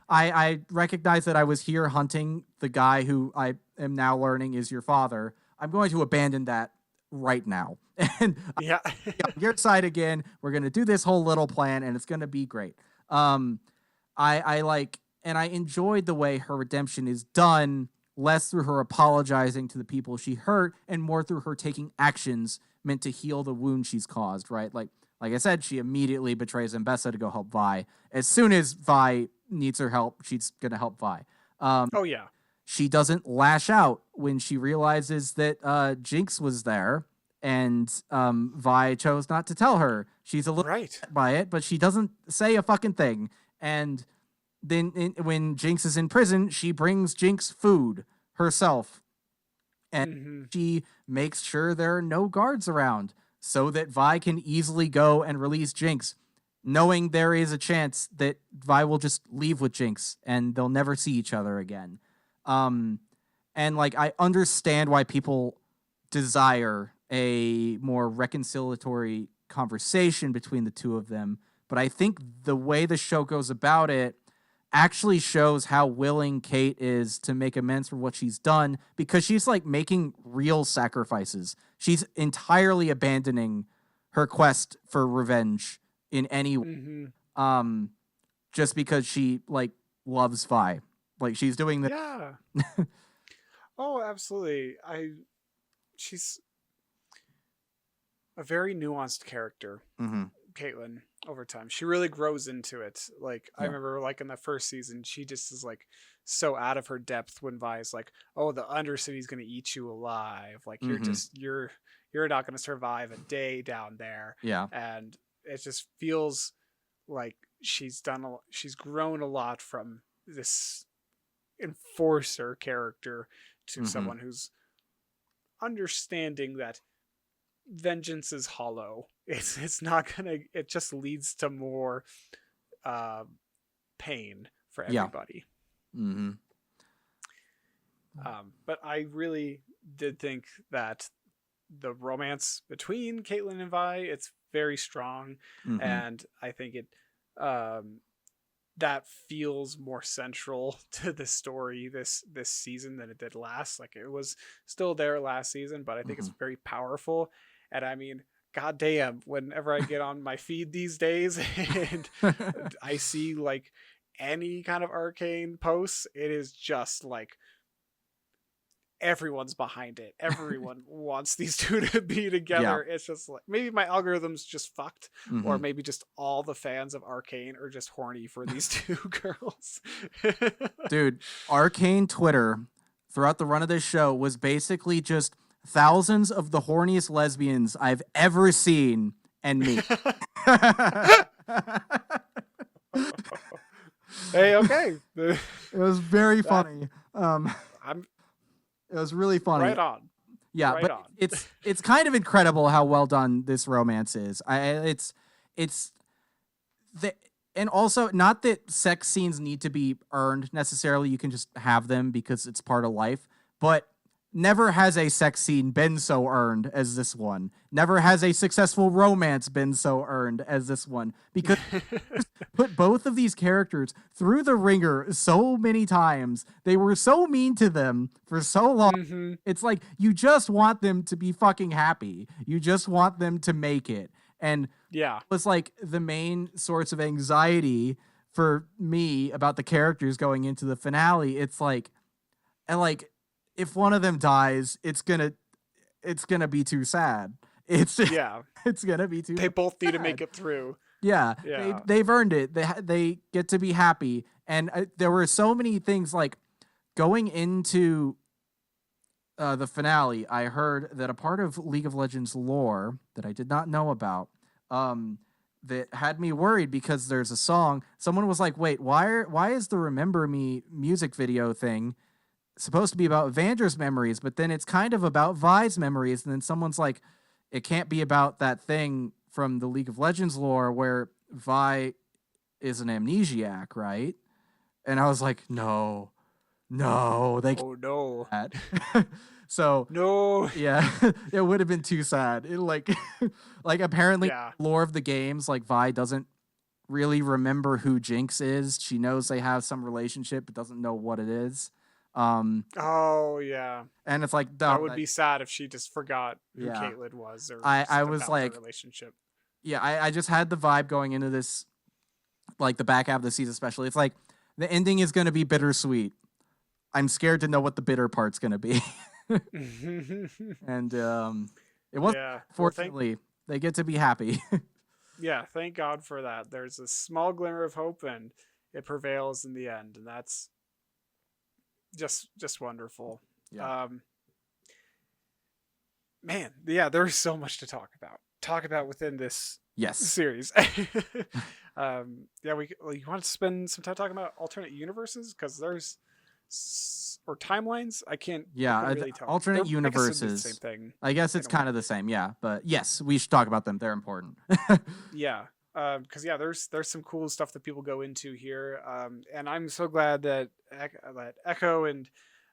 I recognize that I was here hunting the guy who I am now learning is your father. I'm going to abandon that right now. And Yeah. on your side again. We're gonna do this whole little plan and it's gonna be great. I like and I enjoyed the way her redemption is done, less through her apologizing to the people she hurt and more through her taking actions meant to heal the wound she's caused, right? Like like I said, she immediately betrays Mbessa to go help Vi. As soon as Vi needs her help, she's gonna help Vi. Oh yeah. She doesn't lash out when she realizes that Jinx was there, and Vi chose not to tell her. She's a little Right. upset by it, but she doesn't say a fucking thing. And then when Jinx is in prison, she brings Jinx food herself, and Mm-hmm. she makes sure there are no guards around so that Vi can easily go and release Jinx, knowing there is a chance that Vi will just leave with Jinx and they'll never see each other again. Um, and like I understand why people desire a more reconciliatory conversation between the two of them, but I think the way the show goes about it actually shows how willing Kate is to make amends for what she's done, because she's like making real sacrifices. She's entirely abandoning her quest for revenge in any way, Mm-hmm. just because she like loves Vi. Like she's doing the Yeah. Oh, absolutely. She's a very nuanced character, mm-hmm. Caitlyn, over time. She really grows into it. Like I Yeah. remember like in the first season, she just is like so out of her depth when Vi's like, "Oh, the Undercity's going to eat you alive. Like Mm-hmm. you're not going to survive a day down there." Yeah. And it just feels like she's grown a lot from this enforcer character to Mm-hmm. someone who's understanding that vengeance is hollow. It's not gonna. It just leads to more uh, pain for Yeah. everybody. Mm-hmm. But I really did think that the romance between Caitlyn and Vi, it's very strong, Mm-hmm. and I think it that feels more central to the story this season than it did last. Like it was still there last season, but I think Mm-hmm. it's very powerful. And I mean, goddamn, whenever I get on my feed these days and I see like any kind of Arcane posts, it is just like everyone's behind it. Everyone wants these two to be together. Yeah. It's just like maybe my algorithm's just fucked, or Mm-hmm. maybe just all the fans of Arcane are just horny for these two girls. Dude, Arcane Twitter throughout the run of this show was basically just thousands of the horniest lesbians I've ever seen and me. Hey, okay. It was very That- funny. I'm It was really funny. right on. Yeah, right but on. it's kind of incredible how well done this romance is. It's the and also not that sex scenes need to be earned necessarily. You can just have them because it's part of life. But never has a sex scene been so earned as this one. Never has a successful romance been so earned as this one, because put both of these characters through the ringer so many times. They were so mean to them for so long. Mm-hmm. It's like you just want them to be fucking happy. You just want them to make it. And Yeah. it was like the main source of anxiety for me about the characters going into the finale. It's like, and like if one of them dies, it's gonna be too sad. It's Yeah. it's gonna be too They both need to sad. make it through. Yeah, Yeah. they've earned it. They get to be happy, and there were so many things like going into the finale. I heard that a part of League of Legends lore that I did not know about, that had me worried, because there's a song. Someone was like, "Wait, why is the Remember Me music video thing supposed to be about Vandra's memories, but then it's kind of about Vi's memories?" And then someone's like, "It can't be about that thing from the League of Legends lore where Vi is an amnesiac, right?" And I was like, no, they can't Oh no. do that. So No. yeah, it would have been too sad. It, like, like apparently Yeah. lore of the games, like Vi doesn't really remember who Jinx is. She knows they have some relationship, but doesn't know what it is. Oh yeah. And it's like That would be sad if she just forgot who Yeah. Caitlyn was, or I just was about like- their relationship. yeah, I just had the vibe going into this, like the back half of the season, especially. It's like the ending is going to be bittersweet. I'm scared to know what the bitter part's going to be. And it wasn't. Yeah. Well, Fortunately, they get to be happy. Yeah, thank God for that. There's a small glimmer of hope, and it prevails in the end, and that's just wonderful. Yeah. Um, Man, yeah, there's so much to talk about within this Yes. series. Yeah, we want to spend some time talking about alternate universes because there's or timelines. I Yeah. couldn't really tell. Alternate I guess it'd be the same universes. thing I guess in it's a kind way. of the same. Yeah. But yes, we should talk about them. They're important. Yeah, because yeah, there's some cool stuff that people go into here, and I'm so glad that that Echo and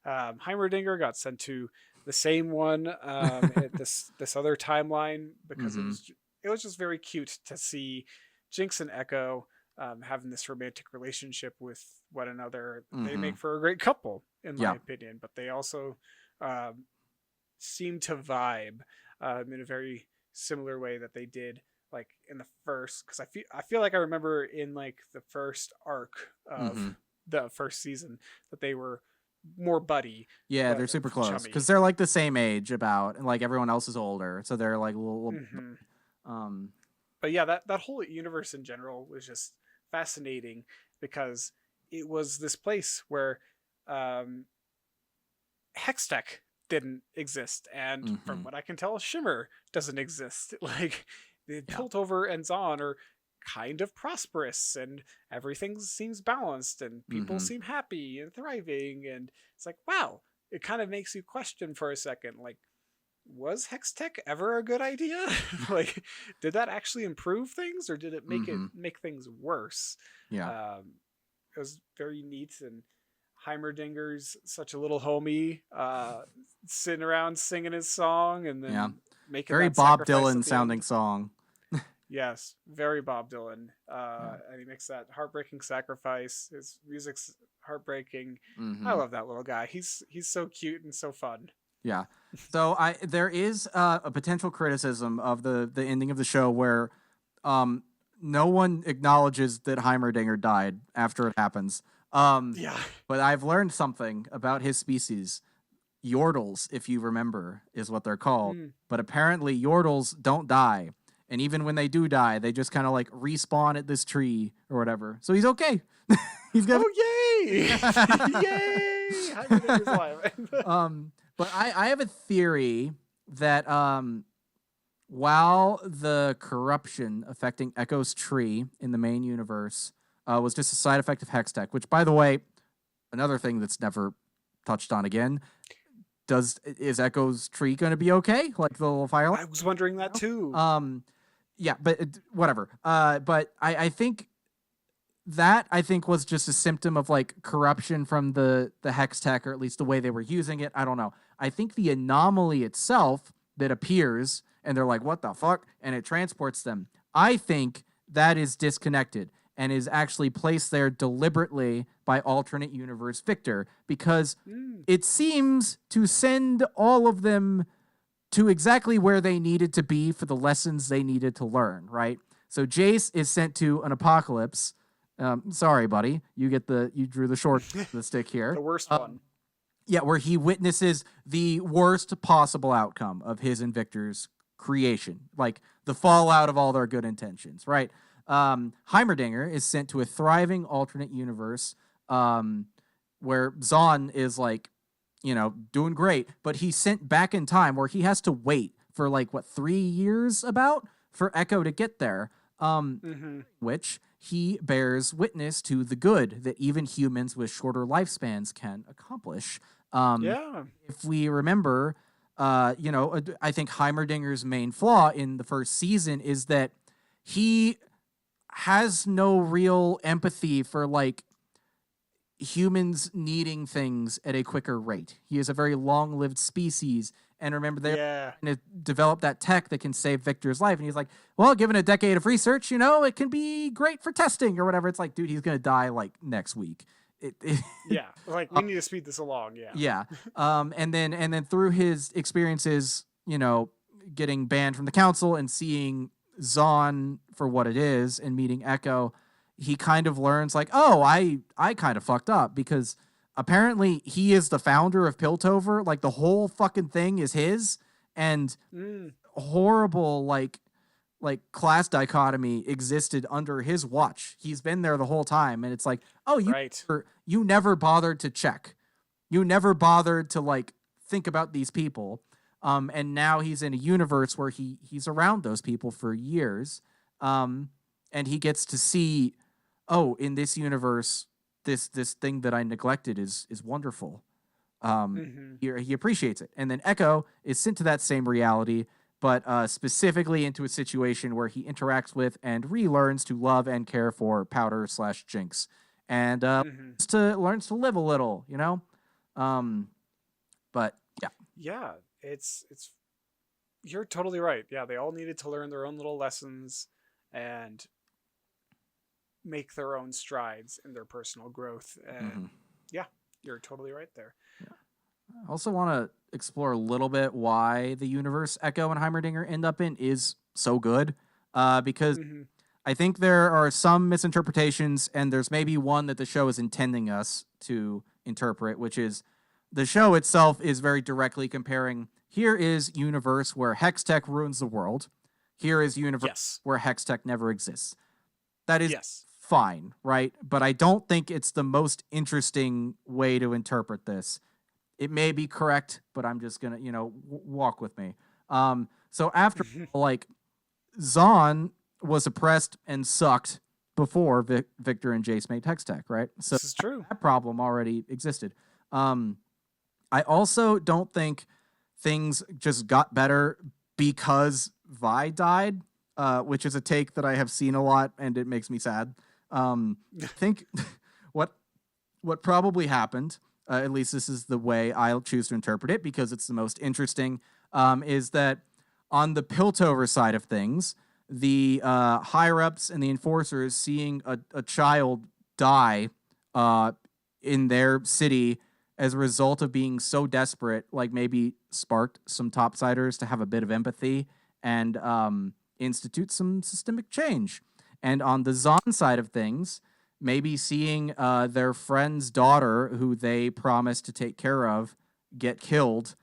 Heimerdinger got sent to the same one at this other timeline because Mm-hmm. it was just very cute to see Jinx and Echo having this romantic relationship with one another. They Mm-hmm. make for a great couple, in my Yeah. opinion, but they also um, seem to vibe in a very similar way that they did like in the first, because I feel like I remember in like the first arc Mm-hmm. of the first season that they were more buddy, Yeah, they're but super close chummy. because they're like the same age about, and like everyone else is older, so they're like little. Hmm. Um. But yeah, that whole universe in general was just fascinating because it was this place where um, Hextech didn't exist, and from Mm-hmm. what I can tell, Shimmer doesn't exist. Like the Yeah. Piltover and Zon are kind of prosperous, and everything seems balanced, and people Mm-hmm. seem happy and thriving, and it's like, wow, it kind of makes you question for a second, like, was Hextech ever a good idea? Like, did that actually improve things, or did it Mm-hmm. make things worse? Yeah. It was very neat, and Heimerdinger's such a little homie, sitting around singing his song and Yeah. then making Very that Bob sacrifice Dylan at the sounding end. song. Yes, very Bob Dylan. Yeah. And he makes that heartbreaking sacrifice. His music's heartbreaking. I Mm-hmm. love that little guy. He's so cute and so fun. Yeah. So there is a potential criticism of the ending of the show where um no one acknowledges that Heimerdinger died after it happens. Um Yeah. but I've learned something about his species. Yordles, if you remember, is what they're called. Mm. But apparently Yordles don't die. And even when they do die, they just kind of like respawn at this tree or whatever. So he's okay. He's gonna Oh yay! Yay! Heimerdinger's alive. but I have a theory that while the corruption affecting Echo's tree in the main universe was just a side effect of Hextech, which, by the way, another thing that's never touched on again. Is Echo's tree going to be okay? Like the little fire? I was wondering that too. Yeah, but whatever. But I think that was just a symptom of like corruption from the hex tech, or at least the way they were using it. I don't know. I think the anomaly itself that appears and they're like, what the fuck? And it transports them. I think that is disconnected and is actually placed there deliberately by alternate universe Victor, because it seems to send all of them to exactly where they needed to be for the lessons they needed to learn, right? So Jace is sent to an apocalypse. Sorry, buddy. You drew the short the stick here. The worst one. Yeah, where he witnesses the worst possible outcome of his and Victor's creation, like the fallout of all their good intentions, right? Heimerdinger is sent to a thriving alternate universe where Zahn is like, doing great, but he's sent back in time where he has to wait for like 3 years about for Echo to get there. Which he bears witness to the good that even humans with shorter lifespans can accomplish. Yeah. If we remember, I think Heimerdinger's main flaw in the first season is that he has no real empathy for like humans needing things at a quicker rate. He is a very long-lived species, and remember they're going to develop that tech that can save Victor's life, and he's like, well, given a decade of research, it can be great for testing or whatever. It's like, dude, he's going to die like next week. Yeah, like we need to speed this along. Yeah. And then through his experiences, getting banned from the council and seeing Zahn for what it is and meeting Echo, he kind of learns like, oh, I kind of fucked up, because apparently he is the founder of Piltover. Like the whole fucking thing is his, and horrible, like like class dichotomy existed under his watch. He's been there the whole time, and it's like, oh, Right. you never bothered to check. You never bothered to like think about these people. And now he's in a universe where he's around those people for years. And he gets to see, oh, in this universe, this thing that I neglected is wonderful. Mm-hmm. He appreciates it. And then Echo is sent to that same reality, but specifically into a situation where he interacts with and relearns to love and care for Powder/Jinx, and Mm-hmm. learns to live a little, you know. Um, but yeah, Yeah, it's you're totally right. Yeah, they all needed to learn their own little lessons and make their own strides in their personal growth. mm-hmm. And yeah, you're totally right there. I also want to explore a little bit why the universe Echo and Heimerdinger end up in is so good, because Mm-hmm. I think there are some misinterpretations, and there's maybe one that the show is intending us to interpret, which is the show itself is very directly comparing here is universe where Hextech ruins the world. Here is universe Yes. where Hextech never exists. That is Yes. fine, right? But I don't think it's the most interesting way to interpret this. It may be correct, but I'm just gonna, walk with me. So after like Zahn was oppressed and sucked before Victor and Jace made Hextech, right? So This is true. that problem already existed. I also don't think things just got better because Vi died, which is a take that I have seen a lot, and it makes me sad. I think what probably happened, at least this is the way I'll choose to interpret it because it's the most interesting, is that on the Piltover side of things, the higher-ups and the enforcers seeing a child die in their city as a result of being so desperate, like maybe sparked some topsiders to have a bit of empathy and institute some systemic change. And on the Zahn side of things, maybe seeing their friend's daughter, who they promised to take care of, get killed,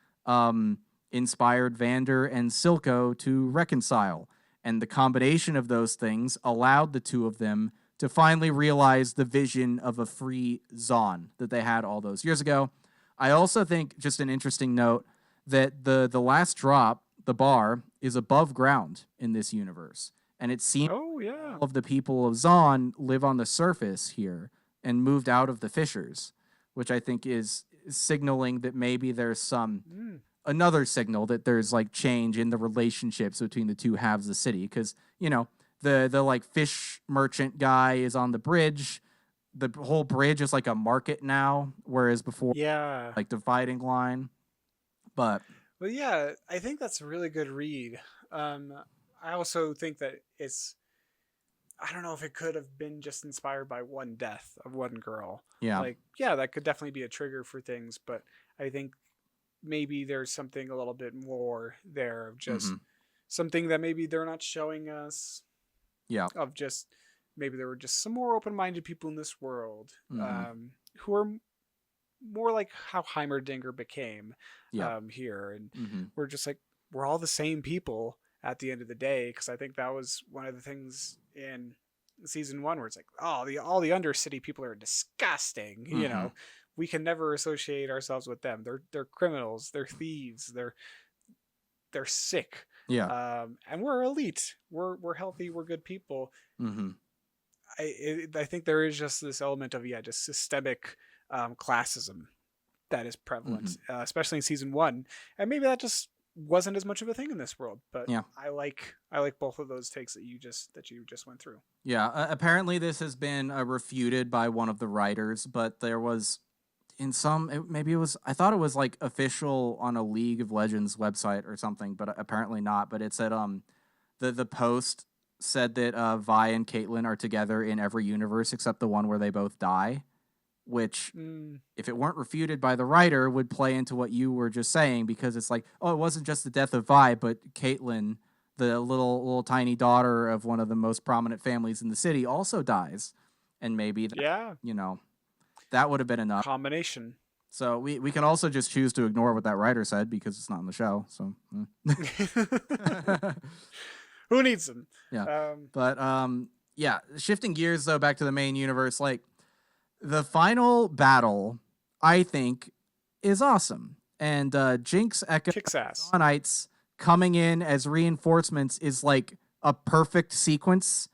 inspired Vander and Silco to reconcile. And the combination of those things allowed the two of them to finally realize the vision of a free Zahn that they had all those years ago. I also think, just an interesting note, that the last drop, the bar, is above ground in this universe. And it seems Oh yeah. all of the people of Zahn live on the surface here and moved out of the fissures, which I think is signaling that maybe there's another signal that there's like change in the relationships between the two halves of the city. Because, the like fish merchant guy is on the bridge. The whole bridge is like a market now, whereas before, Yeah. like dividing line. But yeah, I think that's a really good read. I also think that I don't know if it could have been just inspired by one death of one girl. yeah, Like, yeah, that could definitely be a trigger for things, but I think maybe there's something a little bit more there of just mm-hmm. something that maybe they're not showing us, yeah, of just maybe there were just some more open-minded people in this world, mm-hmm. who are more like how Heimerdinger became, yeah, here. And mm-hmm. we're just like, we're all the same people at the end of the day, because I think that was one of the things in season 1 where it's like, oh, all the Undercity people are disgusting. Mm-hmm. We can never associate ourselves with them. They're criminals, they're thieves, they're sick. Yeah. And we're elite. We're healthy. We're good people. Mm-hmm. I think there is just this element of just systemic classism that is prevalent, Mm-hmm. Especially in season 1, and maybe that just wasn't as much of a thing in this world. But Yeah. I like both of those takes that you just went through. Yeah. Apparently, this has been refuted by one of the writers, but there was I thought it was like official on a League of Legends website or something, but apparently not. But it said the post said that Vi and Caitlyn are together in every universe except the one where they both die, which, if it weren't refuted by the writer, would play into what you were just saying, because it's like, oh, it wasn't just the death of Vi, but Caitlyn, the little tiny daughter of one of the most prominent families in the city, also dies. And maybe that would have been enough. Combination. So we can also just choose to ignore what that writer said because it's not in the show. So Who needs them? Yeah. But yeah, shifting gears though back to the main universe, like the final battle, I think, is awesome. And Jinx, Echo, Kicks ass. Zonites coming in as reinforcements is like a perfect sequence.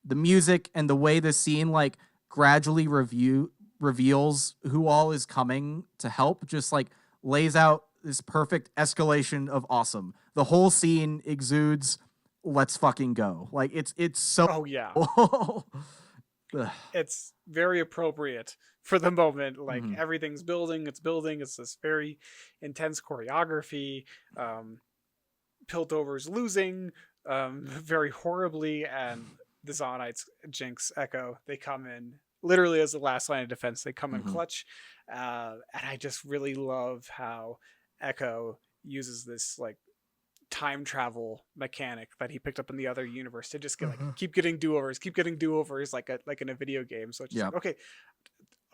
The music and the way the scene like gradually reveals who all is coming to help just like lays out this perfect escalation of awesome. The whole scene exudes let's fucking go. Like it's so Oh yeah. cool. It's very appropriate for the moment. Like Mhm. everything's building, it's this very intense choreography. Piltover's losing very horribly, and the Zonites, Jinx, Echo, they come in literally as the last line of defense. They come in Mhm. clutch, and I just really love how Echo uses this like time travel mechanic that he picked up in the other universe to just get like keep getting do-overs like in a video game. So it's just Yeah. like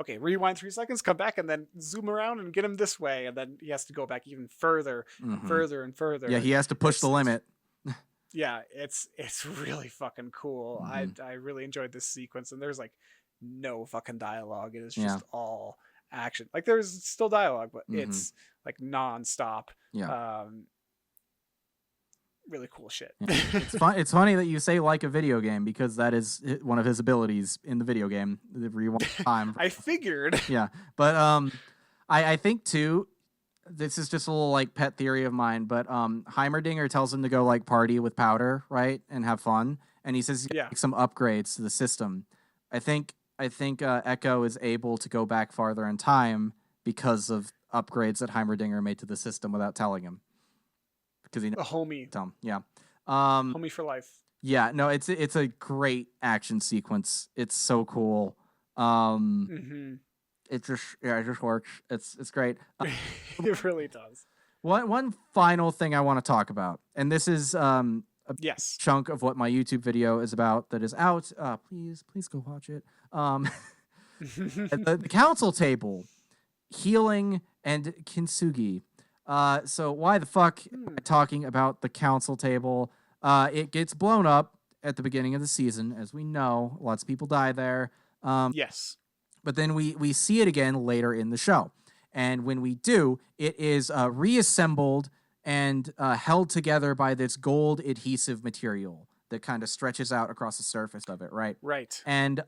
okay, rewind 3 seconds, come back, and then zoom around and get him this way, and then he has to go back even further and Mhm. further and further. Yeah, he has to push the limit. Yeah, it's really fucking cool. Mhm. I really enjoyed this sequence, and there's like no fucking dialogue. It is Yeah. just all action. Like there's still dialogue, but Mhm. it's like nonstop. Yeah. Really cool shit. Yeah. It's fun. It's funny that you say like a video game because that is one of his abilities in the video game. The rewind time. I figured. Yeah, but I think too. This is just a little like pet theory of mine, but Heimerdinger tells him to go like party with Powder, right, and have fun, and he says he's gonna Yeah. make some upgrades to the system. I think Echo is able to go back farther in time because of upgrades that Heimerdinger made to the system without telling him. Because he A homie. tell him, yeah. Homie for life. Yeah, no, it's a great action sequence. It's so cool. Mm-hmm. It just works. It's great. It really does. One final thing I want to talk about, and this is a Yes. chunk of what my YouTube video is about that is out. Please go watch it. The council table, healing and kintsugi. So why the fuck am I talking about the council table? It gets blown up at the beginning of the season, as we know. Lots of people die there. Yes. But then we see it again later in the show. And when we do, it is reassembled and held together by this gold adhesive material that kind of stretches out across the surface of it, right? Right. And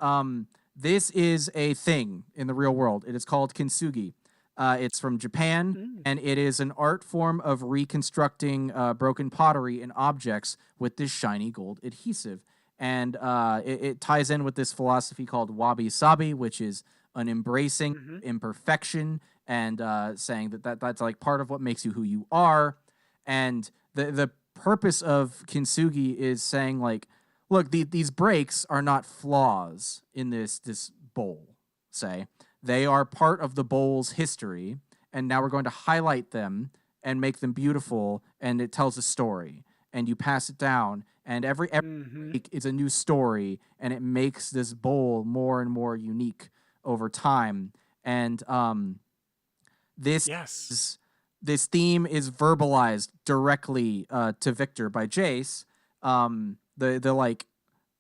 this is a thing in the real world. It is called kintsugi. It's from Japan, and it is an art form of reconstructing broken pottery and objects with this shiny gold adhesive. And it ties in with this philosophy called wabi-sabi, which is an embracing imperfection and saying that's like part of what makes you who you are. And the purpose of kintsugi is saying like, look, these breaks are not flaws in this bowl. Say they are part of the bowl's history, and now we're going to highlight them and make them beautiful. And it tells a story, and you pass it down. And every week is a new story, and it makes this bowl more and more unique over time. And this this theme is verbalized directly to Victor by Jace. The like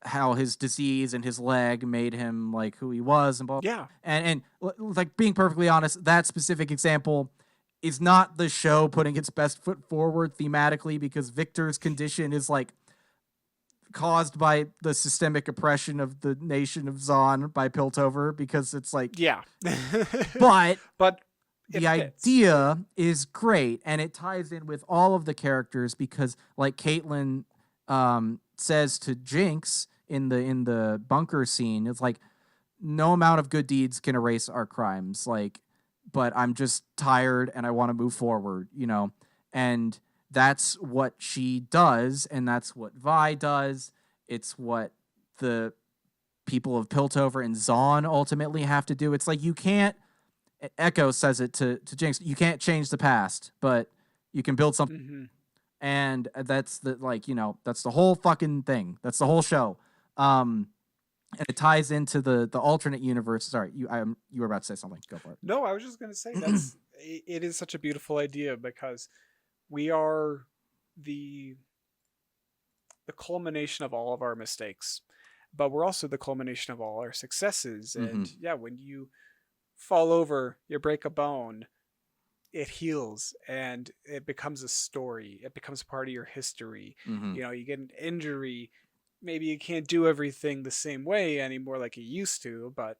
how his disease and his leg made him like who he was and blah. Yeah. And like being perfectly honest, that specific example is not the show putting its best foot forward thematically because Victor's condition is like caused by the systemic oppression of the nation of Zon by Piltover because it's like yeah. but the fits. idea is great and it ties in with all of the characters because like Caitlin says to Jinx in the bunker scene, it's like no amount of good deeds can erase our crimes, like, but I'm just tired and I want to move forward, you know. And that's what she does, and that's what Vi does. It's what the people of Piltover and Zon ultimately have to do. It's like you can't. Echo says it to Jinx. You can't change the past, but you can build something. And that's the like, you know, that's the whole fucking thing. That's the whole show. And it ties into the alternate universe. Sorry, you were about to say something. Go for it. No, I was just going to say that's it is such a beautiful idea because we are the the culmination of all of our mistakes, but we're also the culmination of all our successes. Mm-hmm. And yeah, when you fall over, you break a bone, it heals and it becomes a story. It becomes part of your history. Mm-hmm. You get an injury, maybe you can't do everything the same way anymore like you used to, but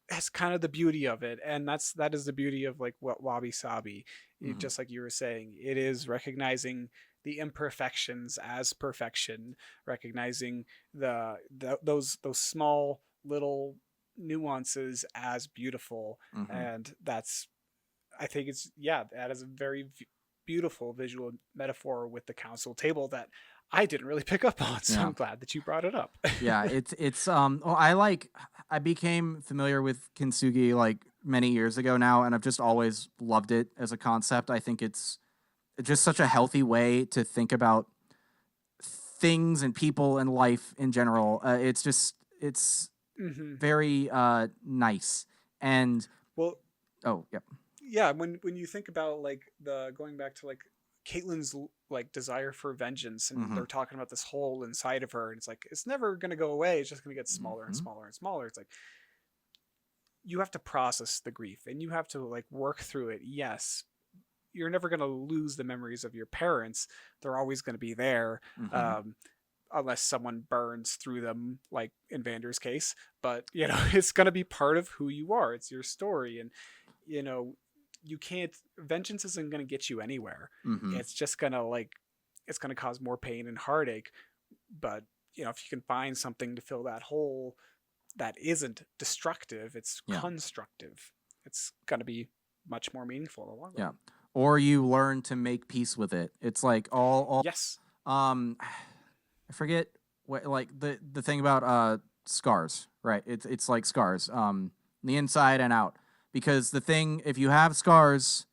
that's kind of the beauty of it. And that is the beauty of like what Wabi Sabi, Mm-hmm. just like you were saying, it is recognizing the imperfections as perfection, recognizing those small little nuances as beautiful. Mm-hmm. And that's, I think it's, yeah, that is a very beautiful visual metaphor with the council table that I didn't really pick up on. So Yeah. I'm glad that you brought it up. Yeah, it's well, I became familiar with kintsugi like many years ago now, and I've just always loved it as a concept. I think it's just such a healthy way to think about things and people and life in general. It's Hmm. very nice. And Well, oh, yep. yeah, when you think about like the going back to like Caitlyn's like desire for vengeance, and Mm-hmm. they're talking about this hole inside of her, and it's like it's never gonna go away. It's just gonna get smaller and Mm-hmm. smaller and smaller. It's like you have to process the grief and you have to like work through it. Yes, you're never gonna lose the memories of your parents. They're always gonna be there. Mm-hmm. Um, unless someone burns through them, like in Vander's case. But it's gonna be part of who you are. It's your story, and you know, you can't. Vengeance isn't gonna get you anywhere. Mm-hmm. It's just gonna it's gonna cause more pain and heartache. But if you can find something to fill that hole that isn't destructive, it's Yeah. constructive. It's gonna be much more meaningful in the long Yeah. run. Or you learn to make peace with it. It's like all Yes. I forget what like the thing about scars, right? It's like scars, the inside and out. Because the thing, if you have scars,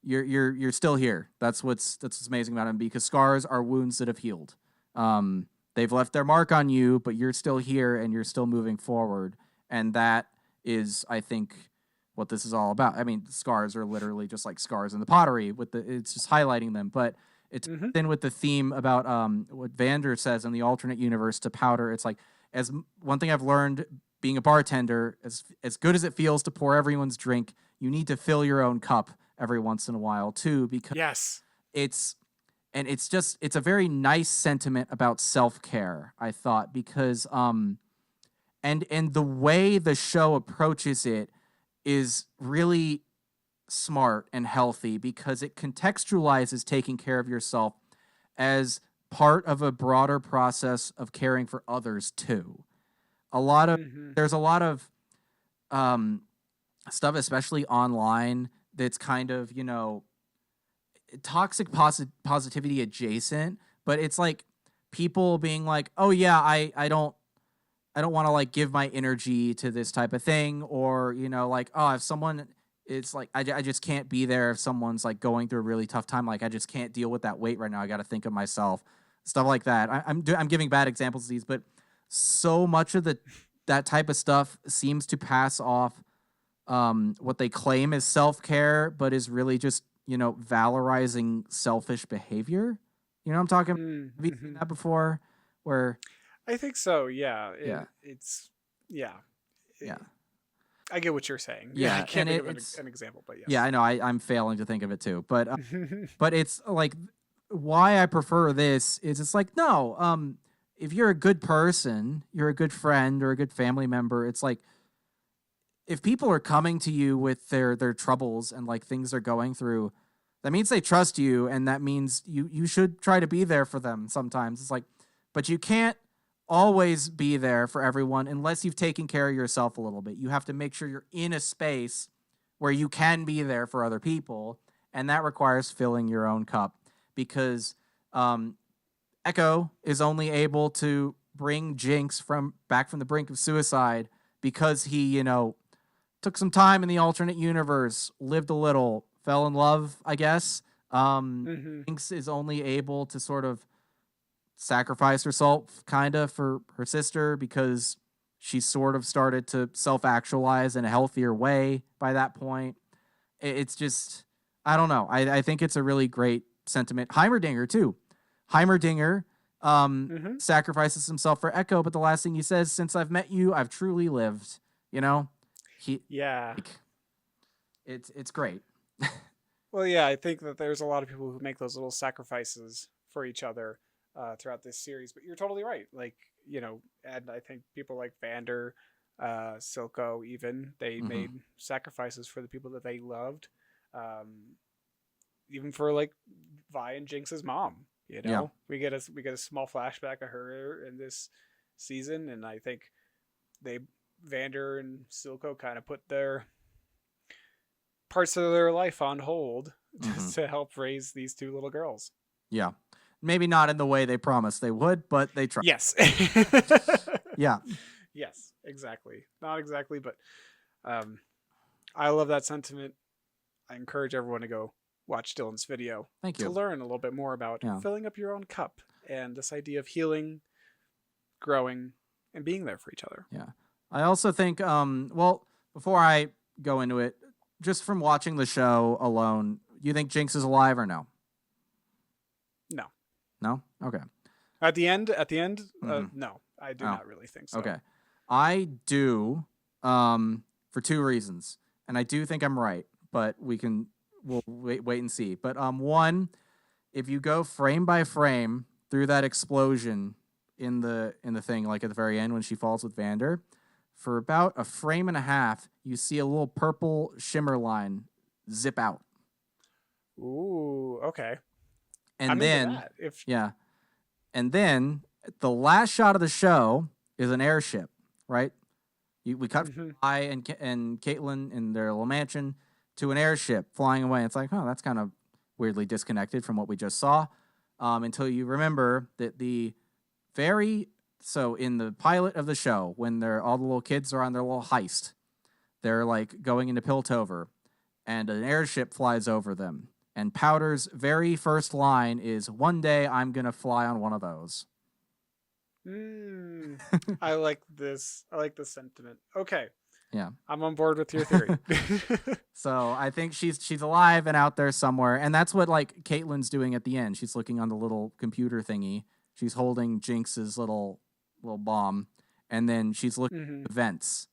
you're still here. That's what's amazing about them. Because scars are wounds that have healed. They've left their mark on you, but you're still here and you're still moving forward. And that is, I think, what this is all about. I mean, scars are literally just like scars in the pottery. It's just highlighting them, but it's Mm-hmm. in with the theme about what Vander says in the alternate universe to powder. It's like one thing I've learned being a bartender, as good as it feels to pour everyone's drink, you need to fill your own cup every once in a while too, because Yes. it's it's a very nice sentiment about self-care, I thought, because and the way the show approaches it is really smart and healthy because it contextualizes taking care of yourself as part of a broader process of caring for others too. A lot of Mm-hmm. There's a lot of um stuff, especially online, that's kind of toxic positivity adjacent, but it's like people being like, oh yeah, I don't want to like give my energy to this type of thing, or like, oh, if someone, it's like I just can't be there if someone's like going through a really tough time, like I just can't deal with that weight right now, I got to think of myself, stuff like that. I'm giving bad examples of these, but so much of that type of stuff seems to pass off what they claim is self-care, but is really just valorizing selfish behavior. I'm talking. Have you seen Mm-hmm. that before? Where I think so. Yeah. yeah, It's yeah. yeah, I get what you're saying. Yeah, I yeah, can't and think of it's an example, but yeah, yes. I know I'm failing to think of it too, but it's like why I prefer this is it's like no, if you're a good person, you're a good friend or a good family member, it's like if people are coming to you with their troubles and like things they're going through, that means they trust you, and that means you should try to be there for them sometimes. It's like, but you can't always be there for everyone unless you've taken care of yourself a little bit. You have to make sure you're in a space where you can be there for other people, and that requires filling your own cup because Echo is only able to bring Jinx back from the brink of suicide because he, took some time in the alternate universe, lived a little, fell in love, I guess. Mm-hmm. Jinx is only able to sort of sacrifice herself kind of for her sister because she sort of started to self-actualize in a healthier way by that point. It's just, I don't know. I think it's a really great sentiment. Heimerdinger too. Heimerdinger Mm-hmm. sacrifices himself for Echo, but the last thing he says, "Since I've met you, I've truly lived." You know, he Yeah. like, it's great. Well, yeah, I think that there's a lot of people who make those little sacrifices for each other throughout this series. But you're totally right. Like, and I think people like Vander, Silco, even they Hmm. made sacrifices for the people that they loved. Even for like Vi and Jinx's mom. Yeah, We get a small flashback of her in this season, and I think they Vander and Silco kind of put their parts of their life on hold hmm, just to help raise these two little girls. yeah. Maybe not in the way they promised they would, but they tried. Yes. Yeah, Yes, exactly. Not exactly, but um, I love that sentiment. I encourage everyone to go watch Dylan's video thank to you. learn a little bit more about Yeah, filling up your own cup and this idea of healing, growing, and being there for each other. yeah. I also think, well, before I go into it, just from watching the show alone, you think Jinx is alive or no? No. No? Okay. At the end, Hmm. no, I do Oh, not really think so. okay. I do, for two reasons. And I do think I'm right, but we'll wait and see. But one, if you go frame by frame through that explosion in the thing, like at the very end when she falls with Vander, for about a frame and a half, you see a little purple shimmer line zip out. Ooh, okay. And I'm into then, that. If yeah, and then the last shot of the show is an airship, right? We cut from mhm. I and Caitlin in their little mansion to an airship flying away. It's like, oh, that's kind of weirdly disconnected from what we just saw. Until you remember that so in the pilot of the show, when all the little kids are on their little heist, they're like going into Piltover, and an airship flies over them. And Powder's very first line is, "One day I'm gonna fly on one of those." Mm, I like this. I like the sentiment. Okay, Yeah. I'm on board with your theory. So I think she's alive and out there somewhere, and that's what like Caitlyn's doing at the end. She's looking on the little computer thingy. She's holding Jinx's little bomb, and then she's looking hmm at the vents.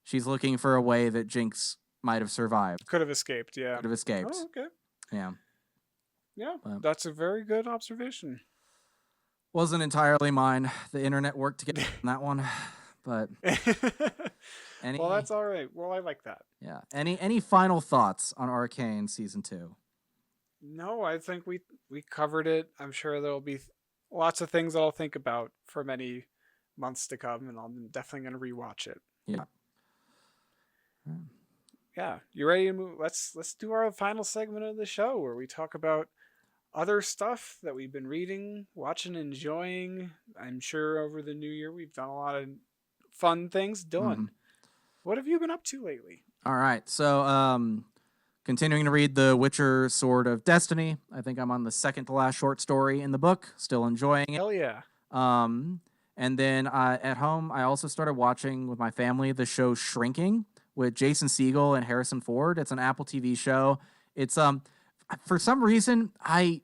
She's looking for a way that Jinx might have survived, Could have escaped. Yeah. could have escaped. Oh, okay. Yeah, Yeah, but that's a very good observation. wasn't entirely mine. The internet worked together on that one, but Well, any that's all right. Well, I like that. yeah any final thoughts on Arcane season 2? No, I think we covered it. I'm sure there'll be lots of things I'll think about for many months to come, and I'm definitely going to rewatch it. Yeah. Yeah, you ready to move? Let's do our final segment of the show where we talk about other stuff that we've been reading, watching, enjoying. I'm sure over the new year we've done a lot of fun things. Mm-hmm. Dylan, what have you been up to lately? All right. So, continuing to read The Witcher Sword of Destiny. I think I'm on the second to last short story in the book. Still enjoying it. Hell yeah. Um, and then at home, I also started watching with my family the show Shrinking with Jason Segel and Harrison Ford. It's an Apple TV show. It's for some reason I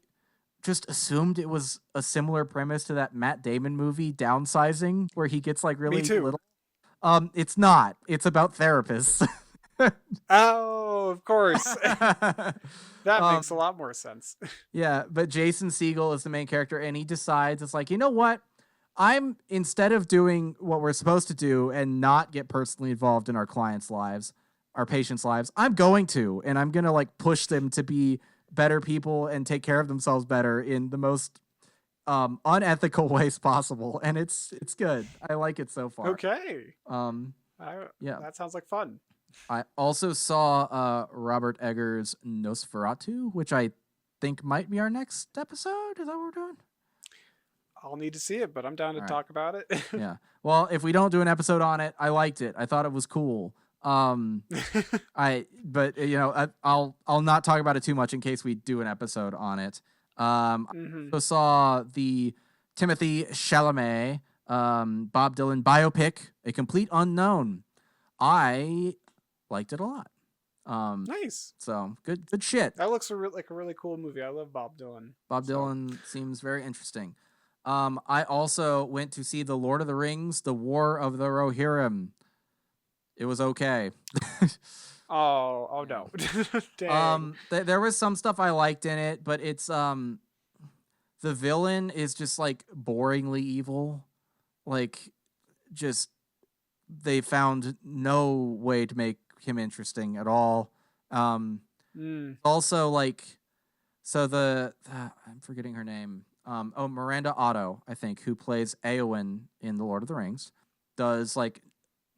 just assumed it was a similar premise to that Matt Damon movie Downsizing, where he gets like Me really too. little. It's not. It's about therapists. Oh, of course. That um, makes a lot more sense. yeah, but Jason Segel is the main character, and he decides it's like, you know what? I'm instead of doing what we're supposed to do and not get personally involved in our clients' lives, our patients' lives, I'm going to, and I'm gonna like push them to be better people and take care of themselves better in the most unethical ways possible. And it's good. I like it so far. Okay. Um, yeah. That sounds like fun. I also saw Robert Eggers' Nosferatu, which I think might be our next episode. Is that what we're doing? I'll need to see it, but I'm down to All right. talk about it. Yeah. Well, if we don't do an episode on it, I liked it. I thought it was cool. I'll not talk about it too much in case we do an episode on it. I hmm also saw the Timothy Chalamet Bob Dylan biopic, A Complete Unknown. I liked it a lot. Nice. So good shit. That looks like a really cool movie. I love Bob Dylan. Bob Dylan seems very interesting. I also went to see The Lord of the Rings, The War of the Rohirrim. It was okay. Oh Yeah. no. Dang. There was some stuff I liked in it, but it's the villain is just like boringly evil. Like, just they found no way to make him interesting at all. Mm. Also, like, so I'm forgetting her name. Miranda Otto, I think, who plays Eowyn in The Lord of the Rings, does like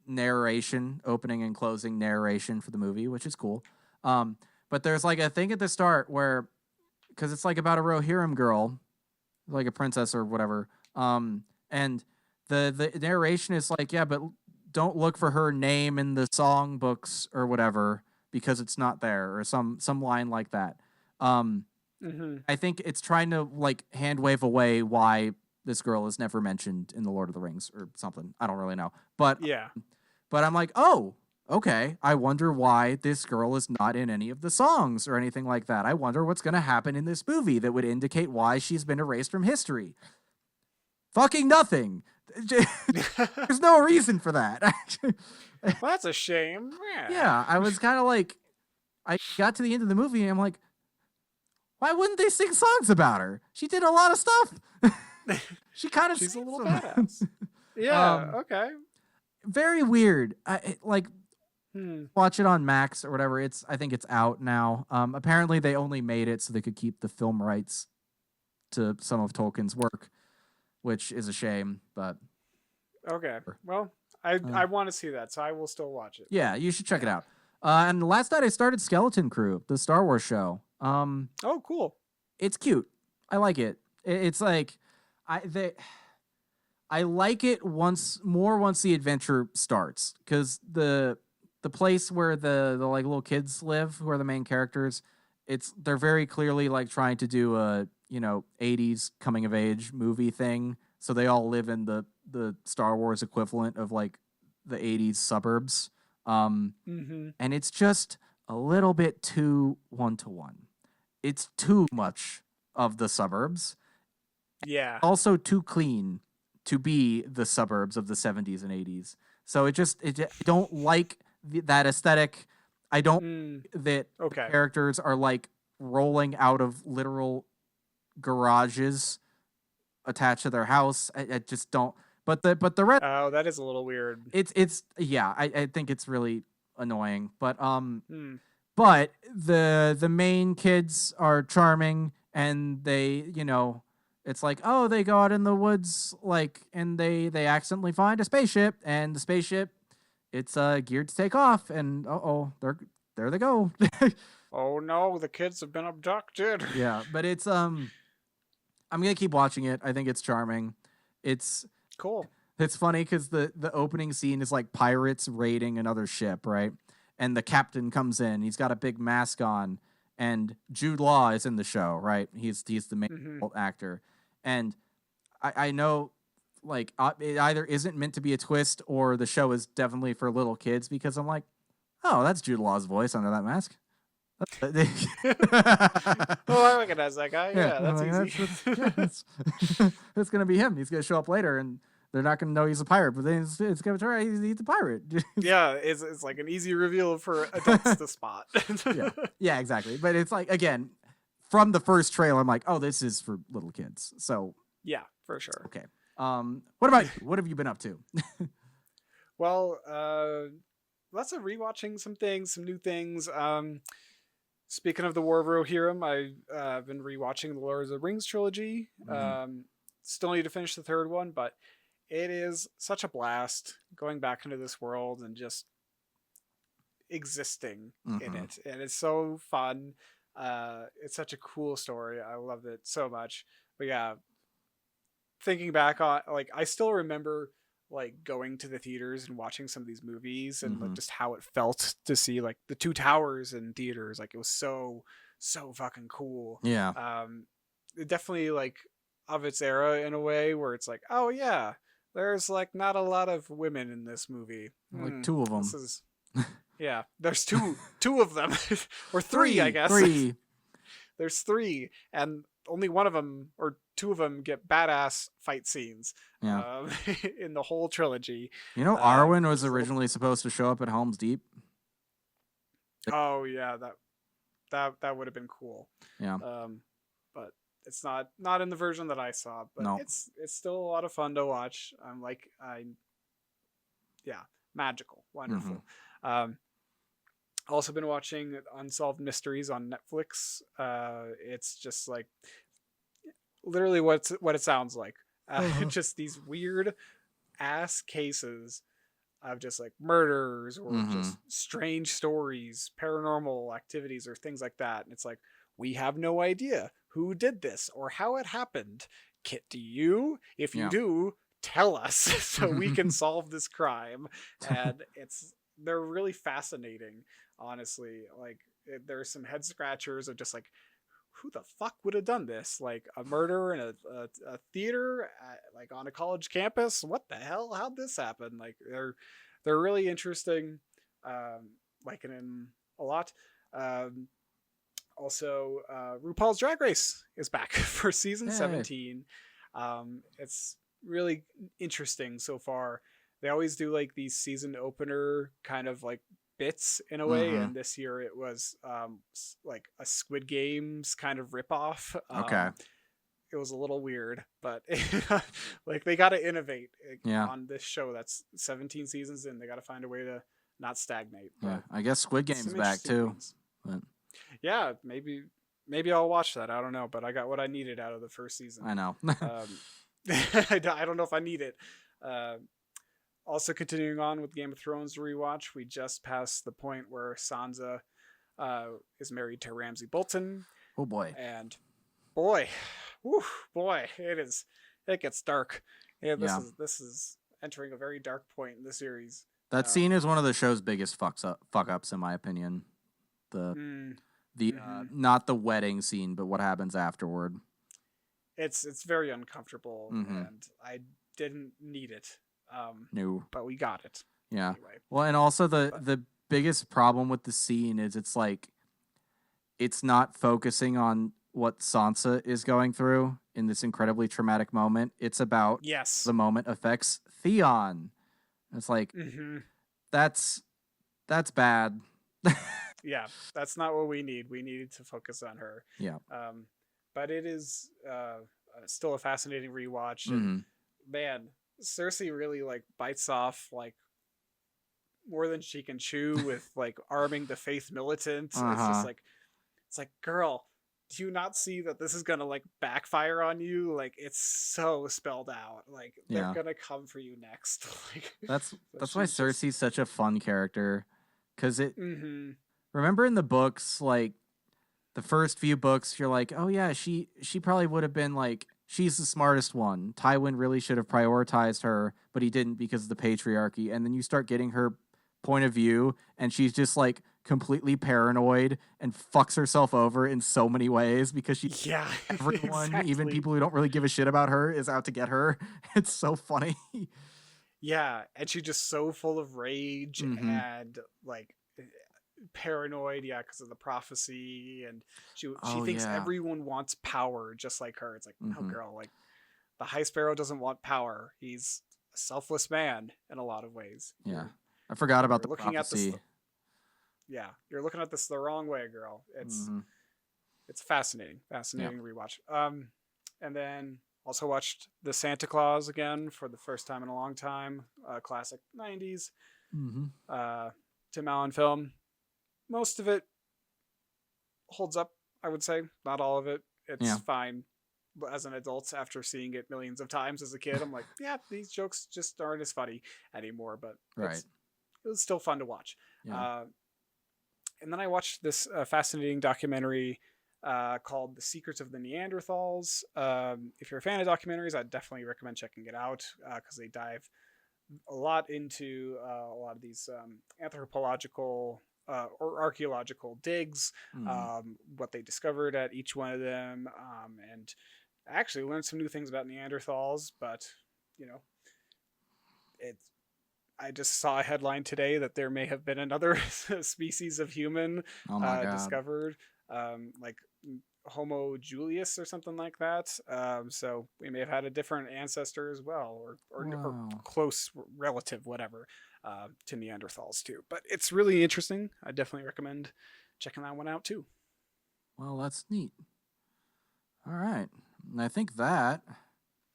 narration, opening and closing narration for the movie, which is cool. But there's like a thing at the start where, because it's like about a Rohirrim girl, like a princess or whatever. And the narration is like, yeah, but don't look for her name in the song books or whatever because it's not there, or some line like that. Mm-hmm. I think it's trying to like hand wave away why this girl is never mentioned in the Lord of the Rings or something. I don't really know, Yeah. but I'm like, oh, okay. I wonder why this girl is not in any of the songs or anything like that. I wonder what's going to happen in this movie that would indicate why she's been erased from history. Fucking nothing. There's no reason for that. Well, that's a shame. Yeah, I was kind of like, I got to the end of the movie and I'm like, why wouldn't they sing songs about her? She did a lot of stuff. She kind of She's a little them. badass. Yeah. Okay. Very weird. Like, Hmm. watch it on Max or whatever. I think it's out now. Apparently they only made it so they could keep the film rights to some of Tolkien's work, which is a shame, but Okay. Well, I want to see that, so I will still watch it. yeah, you should check it out. And last night I started Skeleton Crew, the Star Wars show. Oh, cool. It's cute. I like it. It's like I like it once the adventure starts, because the place where the like little kids live, who are the main characters, they're very clearly like trying to do a 80s coming of age movie thing. So they all live in the Star Wars equivalent of like the 80s suburbs. Mm-hmm. And it's just a little bit too one-to-one. It's too much of the suburbs. Yeah. Also too clean to be the suburbs of the 70s and 80s. So I don't like that aesthetic. I don't that Okay. the characters are like rolling out of literal garages attached to their house. I just don't. But the rest. Oh, that is a little weird. It's yeah. I think it's really annoying. But Hmm. but the main kids are charming, and they it's like, oh, they go out in the woods, like, and they accidentally find a spaceship, and the spaceship, it's geared to take off, and there they go. Oh no, the kids have been abducted. Yeah, but it's I'm gonna keep watching it. I think it's charming. It's Cool. it's funny because the opening scene is like pirates raiding another ship, right? And the captain comes in. He's got a big mask on, and Jude Law is in the show, right? He's the main actor, and I know, like, it either isn't meant to be a twist or the show is definitely for little kids, because I'm like, oh, that's Jude Law's voice under that mask. Oh, I recognize that guy. Yeah, that's easy. That's gonna be him. He's gonna show up later, and they're not gonna know he's a pirate, but then it's gonna turn out he's a pirate. Yeah, it's like an easy reveal for adults to spot. Yeah, exactly. But it's like, again, from the first trailer, I'm like, oh, this is for little kids. So yeah, for sure. Okay. What about you? What have you been up to? Well, lots of rewatching some things, some new things. Speaking of the War of Rohirrim, I've been rewatching the Lord of the Rings trilogy. Still need to finish the third one, but it is such a blast going back into this world and just existing in it. And it's so fun. It's such a cool story. I love it so much. But yeah, thinking back on, like, I still remember like going to the theaters and watching some of these movies and like just how it felt to see like the two towers in theaters. Like, it was so fucking cool. Yeah. It definitely like of its era in a way where it's like, oh yeah, there's like not a lot of women in this movie. Like two of them. This is yeah, there's two of them or three, I guess. Three. There's three, and only one of them, or two of them get badass fight scenes Yeah. in the whole trilogy. Arwen was There's a little, originally supposed to show up at Helm's Deep. oh yeah, that would have been cool. Yeah. But it's not in the version that I saw. But No. it's still a lot of fun to watch. Yeah, magical, wonderful. Also been watching Unsolved Mysteries on Netflix. It's just like literally what it sounds like. Just these weird ass cases of just like murders or just strange stories, paranormal activities, or things like that. And it's like, we have no idea who did this or how it happened. Kit, do you? If you do, tell us so we can solve this crime. And they're really fascinating, honestly. Like, there's some head scratchers of just like, who the fuck would have done this? Like a murder in a theater, like on a college campus. What the hell? How'd this happen? Like they're really interesting. Liking them a lot. Also, RuPaul's Drag Race is back for season 17. It's really interesting so far. They always do like these season opener kind of like bits in a way, and this year it was like a Squid Games kind of ripoff. Okay. It was a little weird, but like they got to innovate on this show that's 17 seasons in. They got to find a way to not stagnate. Yeah, I guess Squid Game's back too. But... yeah, maybe I'll watch that. I don't know, but I got what I needed out of the first season. I know. I don't know if I need it. Also continuing on with Game of Thrones rewatch, we just passed the point where Sansa is married to Ramsay Bolton. Oh boy. And boy, it gets dark. Yeah, this is entering a very dark point in the series. That scene is one of the show's biggest fuck ups in my opinion. Not the wedding scene, but what happens afterward. It's very uncomfortable, and I didn't need it. No, but we got it. Yeah. Anyway. Well, and also the biggest problem with the scene is it's like it's not focusing on what Sansa is going through in this incredibly traumatic moment. It's about the moment affects Theon. It's like that's bad. Yeah, that's not what we need. We needed to focus on her. Yeah. But it is still a fascinating rewatch. And man, Cersei really like bites off like more than she can chew with like arming the Faith Militant. It's just like, it's like, girl, do you not see that this is gonna like backfire on you? Like, it's so spelled out. Like, they're gonna come for you next. Like, that's why Cersei's such a fun character, because it. Remember in the books, like the first few books, you're like, oh yeah, she probably would have been like, she's the smartest one. Tywin really should have prioritized her, but he didn't because of the patriarchy. And then you start getting her point of view, and she's just like completely paranoid and fucks herself over in so many ways because everyone, even people who don't really give a shit about her, is out to get her. It's so funny. Yeah, and she's just so full of rage and like paranoid, because of the prophecy, and she thinks everyone wants power just like her. It's like, no, girl, like the High Sparrow doesn't want power. He's a selfless man in a lot of ways. Yeah, I forgot about the prophecy. You're looking at this the wrong way, girl. It's fascinating rewatch. And then also watched The Santa Claus again for the first time in a long time. Classic 90s Tim Allen film. Most of it holds up, I would say. Not all of it. It's fine. But as an adult, after seeing it millions of times as a kid, I'm like, yeah, these jokes just aren't as funny anymore. But it was still fun to watch. Yeah. And then I watched this fascinating documentary called The Secrets of the Neanderthals. If you're a fan of documentaries, I'd definitely recommend checking it out because they dive a lot into a lot of these anthropological or archaeological digs, what they discovered at each one of them, and I actually learned some new things about Neanderthals, but I just saw a headline today that there may have been another species of human discovered. like Homo Julius or something like that. So we may have had a different ancestor as well, or Wow. close relative, whatever, to Neanderthals too. But it's really interesting. I definitely recommend checking that one out too. Well, that's neat. All right. And I think that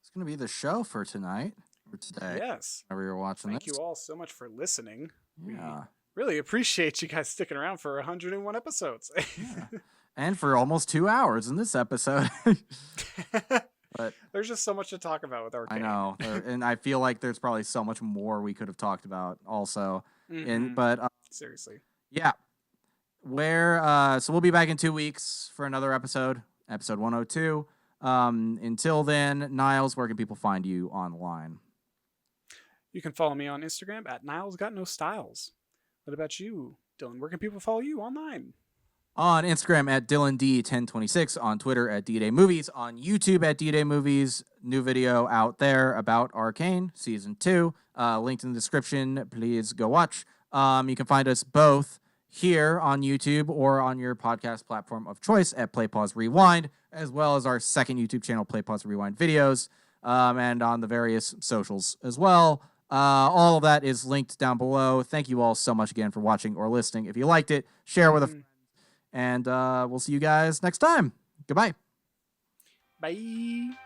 is going to be the show for tonight or today. Yes. Whenever you're watching Thank this. you all so much for listening. Yeah. We really appreciate you guys sticking around for 101 episodes. Yeah. And for almost 2 hours in this episode. But there's just so much to talk about with Arcane. I know. And I feel like there's probably so much more we could have talked about also. But seriously. Yeah. So we'll be back in 2 weeks for another episode 102. Until then, Niles, where can people find you online? You can follow me on Instagram at NilesGotNoStyles. What about you, Dylan? Where can people follow you online? On Instagram at DylanD1026, on Twitter at DDayMovies, on YouTube at DDayMovies. New video out there about Arcane Season 2. Linked in the description. Please go watch. You can find us both here on YouTube or on your podcast platform of choice at Play Pause Rewind, as well as our second YouTube channel, Play Pause Rewind Videos, and on the various socials as well. All of that is linked down below. Thank you all so much again for watching or listening. If you liked it, share with a friend. And we'll see you guys next time. Goodbye. Bye.